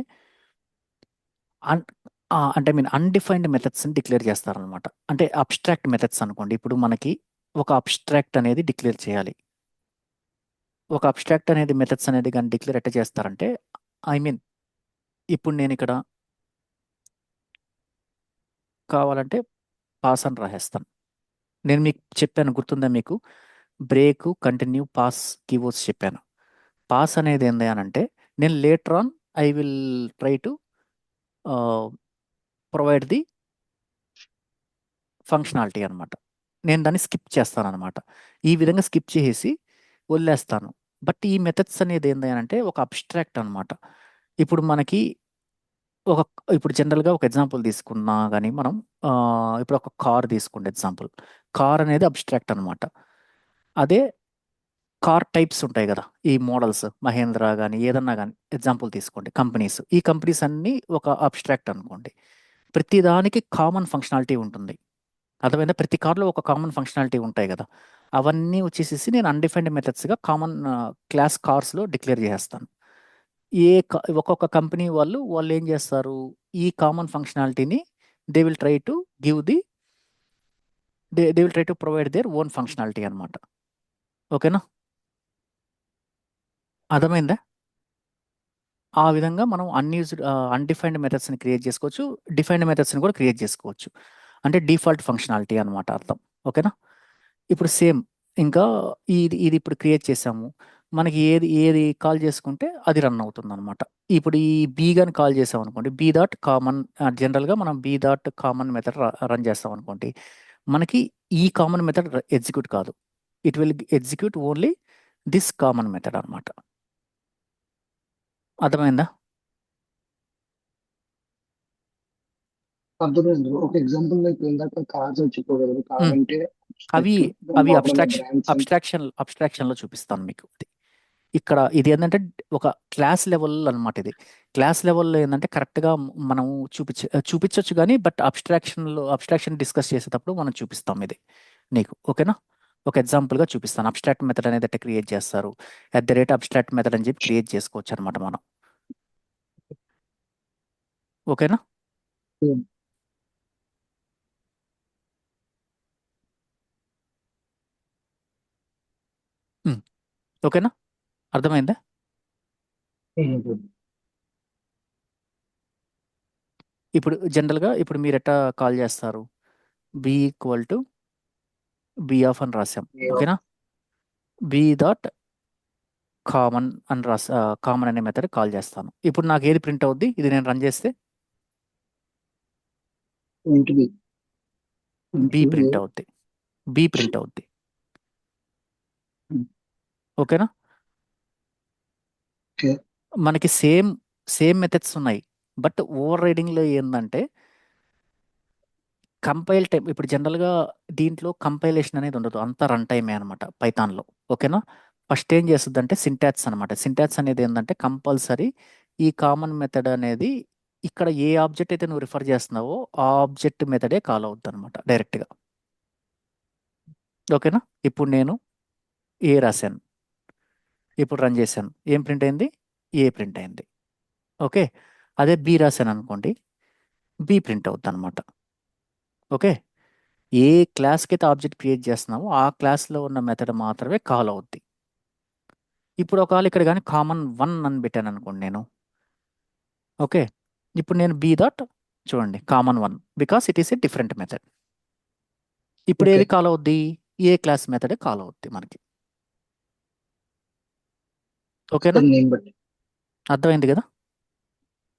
అంటే మీన్ అన్డిఫైన్డ్ మెథడ్స్ని డిక్లేర్ చేస్తారనమాట. అంటే అబ్స్ట్రాక్ట్ మెథడ్స్ అనుకోండి. ఇప్పుడు మనకి ఒక అబ్స్ట్రాక్ట్ అనేది డిక్లేర్ చేయాలి. ఒక అబ్స్ట్రాక్ట్ అనేది మెథడ్స్ అనేది కానీ డిక్లేర్ ఎట్లా చేస్తారంటే, ఐ మీన్ ఇప్పుడు నేను ఇక్కడ కావాలంటే పాస్ అని రాసేస్తాను. నేను మీకు చెప్పాను, గుర్తుందా మీకు? బ్రేక్, కంటిన్యూ, పాస్ కీవర్డ్స్ చెప్పాను. పాస్ అనేది ఏంది అని అంటే నేను later on I will try to provide the functionality అనమాట. నేను దాన్ని స్కిప్ చేస్తాను అనమాట. ఈ విధంగా స్కిప్ చేసి వదిలేస్తాను. బట్ ఈ మెథడ్స్ అనేది ఏంది అని అంటే ఒక అబ్స్ట్రాక్ట్ అనమాట. ఇప్పుడు మనకి ఒక ఇప్పుడు జనరల్గా ఒక ఎగ్జాంపుల్ తీసుకున్నా కానీ మనం ఇప్పుడు ఒక కార్ తీసుకోండి ఎగ్జాంపుల్. కార్ అనేది అబ్స్ట్రాక్ట్ అనమాట. అదే కార్ టైప్స్ ఉంటాయి కదా, ఈ మోడల్స్ మహేంద్ర కానీ ఏదన్నా కానీ ఎగ్జాంపుల్ తీసుకోండి. కంపెనీస్, ఈ కంపెనీస్ అన్నీ ఒక అబ్స్ట్రాక్ట్ అనుకోండి. ప్రతి దానికి కామన్ ఫంక్షనాలిటీ ఉంటుంది. అర్థమైందా? ప్రతి కార్లో ఒక కామన్ ఫంక్షనాలిటీ ఉంటాయి కదా, అవన్నీ వచ్చేసేసి నేను అన్డిఫైన్డ్ మెథడ్స్గా కామన్ క్లాస్ కార్స్లో డిక్లేర్ చేసేస్తాను. ఒక్కొక్క కంపెనీ వాళ్ళు ఏం చేస్తారు, ఈ కామన్ ఫంక్షనాలిటీని they will try to give they will try to provide their own functionality అనమాట. ఓకేనా? అర్థమైందా? ఆ విధంగా మనం అన్డిఫైన్డ్ మెథడ్స్ని క్రియేట్ చేసుకోవచ్చు, డిఫైన్డ్ మెథడ్స్ని కూడా క్రియేట్ చేసుకోవచ్చు. అంటే డిఫాల్ట్ ఫంక్షనాలిటీ అనమాట అర్థం. ఓకేనా? ఇప్పుడు సేమ్ ఇంకా ఇది ఇప్పుడు క్రియేట్ చేసాము. మనకి ఏది ఏది కాల్ చేసుకుంటే అది రన్ అవుతుంది అనమాట. ఇప్పుడు ఈ బీ గాని కాల్ చేసాం అనుకోండి, బీ డాట్ కామన్, జనరల్గా మనం B dot common method run చేస్తాం అనుకోండి, మనకి ఈ కామన్ మెథడ్ ఎగ్జిక్యూట్ కాదు. It will execute only this common method అనమాట. అర్థమైందా? అర్థమైంది. ఒక ఎగ్జాంపుల్ లైక్ ఇందాక కార్స్ చెప్పగలరు. కార్ ఉమ్. అంటే అవి దాంట్లో ఉన్న బ్రాండ్స్ అబ్స్ట్రాక్షన్లో చూపిస్తాను మీకు. ఇక్కడ ఇది ఏంటంటే ఒక క్లాస్ లెవెల్ అనమాట. ఇది క్లాస్ లెవెల్లో ఏంటంటే కరెక్ట్గా మనం చూపించవచ్చు కానీ, బట్ అబ్స్ట్రాక్షన్ డిస్కస్ చేసేటప్పుడు మనం చూపిస్తాం ఇది నీకు. ఓకేనా? ఒక ఎగ్జాంపుల్గా చూపిస్తాను. అబ్స్ట్రాక్ట్ మెథడ్ అనేది ఎట్లా క్రియేట్ చేస్తారు, అబ్స్ట్రాక్ట్ మెథడ్ అని చెప్పి క్రియేట్ చేసుకోవచ్చు అనమాట మనం. ఓకేనా? ఓకేనా? అర్థమైందా? ఇప్పుడు జనరల్గా ఇప్పుడు మీరు ఎట్లా కాల్ చేస్తారు, b equal to b of అని రాసాం. A of ఓకేనా? బి డాట్ కామన్ అని కామన్ అనే మెథడ్ కాల్ చేస్తాను. ఇప్పుడు నాకు ఏది ప్రింట్ అవుద్ది ఇది నేను రన్ చేస్తే? into B b into print A. అవుద్ది. బి ప్రింట్ అవుద్ది. Hmm. ఓకేనా? Okay. మనకి సేమ్ మెథడ్స్ ఉన్నాయి. బట్ ఓవర్ రైడింగ్లో ఏంటంటే కంపైల్ టైం. ఇప్పుడు జనరల్గా దీంట్లో కంపైలేషన్ అనేది ఉండదు, అంతా రన్ టైమే అనమాట పైథాన్లో. ఓకేనా? ఫస్ట్ ఏం చేస్తుంది అంటే సింటాక్స్ అనమాట. సింటాక్స్ అనేది ఏంటంటే కంపల్సరీ ఈ కామన్ మెథడ్ అనేది ఇక్కడ ఏ ఆబ్జెక్ట్ అయితే నువ్వు రిఫర్ చేస్తున్నావో ఆ ఆబ్జెక్ట్ మెథడే కాల్ అవుద్ది అనమాట డైరెక్ట్గా. ఓకేనా? ఇప్పుడు నేను ఏ రాశాను, ఇప్పుడు రన్ చేశాను, ఏం ప్రింట్ అయింది? ఏ ప్రింట్ అయింది. ఓకే. అదే బి రాశాను అనుకోండి, బి ప్రింట్ అవుద్ది అనమాట. ఓకే. ఏ క్లాస్కి అయితే ఆబ్జెక్ట్ క్రియేట్ చేస్తున్నామో ఆ క్లాస్లో ఉన్న మెథడ్ మాత్రమే కాల్ అవుద్ది. ఇప్పుడు ఒకవేళ ఇక్కడ కానీ కామన్ 1 అని పెట్టాను అనుకోండి నేను. ఓకే. ఇప్పుడు నేను బి డాట్ చూడండి common 1 because it is a different method. ఇప్పుడు Okay. ఏది కాల్ అవుద్ది? ఏ క్లాస్ మెథడే కాల్ అవుద్ది మనకి. ఓకేనా? మెథడ్ నేమ్ బట్టి అర్థమైంది కదా?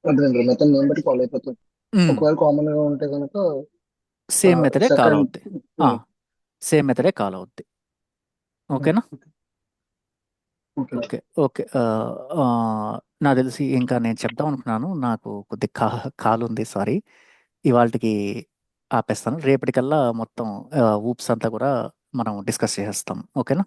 అర్థమైంది. మెథడ్ నేమ్ బట్టి ఫాలో అయిపోతుంది. ఒకవేళ కామన్ గా ఉంటే కనుక సేమ్ మెథడే కాల్ సెకండ్. అవుద్ది. సేమ్ మెథడే కాల్ అవుద్ది. ఓకేనా? ఓకే. ఓకే. ఓకే. నాకు తెలిసి ఇంకా నేను చెప్దాం అనుకున్నాను. నాకు కొద్దిగా కాల్ ఉంది, సారీ. ఇవాళకి ఆపేస్తాను. రేపటికల్లా మొత్తం ఊప్స్ అంతా కూడా మనం డిస్కస్ చేసేస్తాం. ఓకేనా?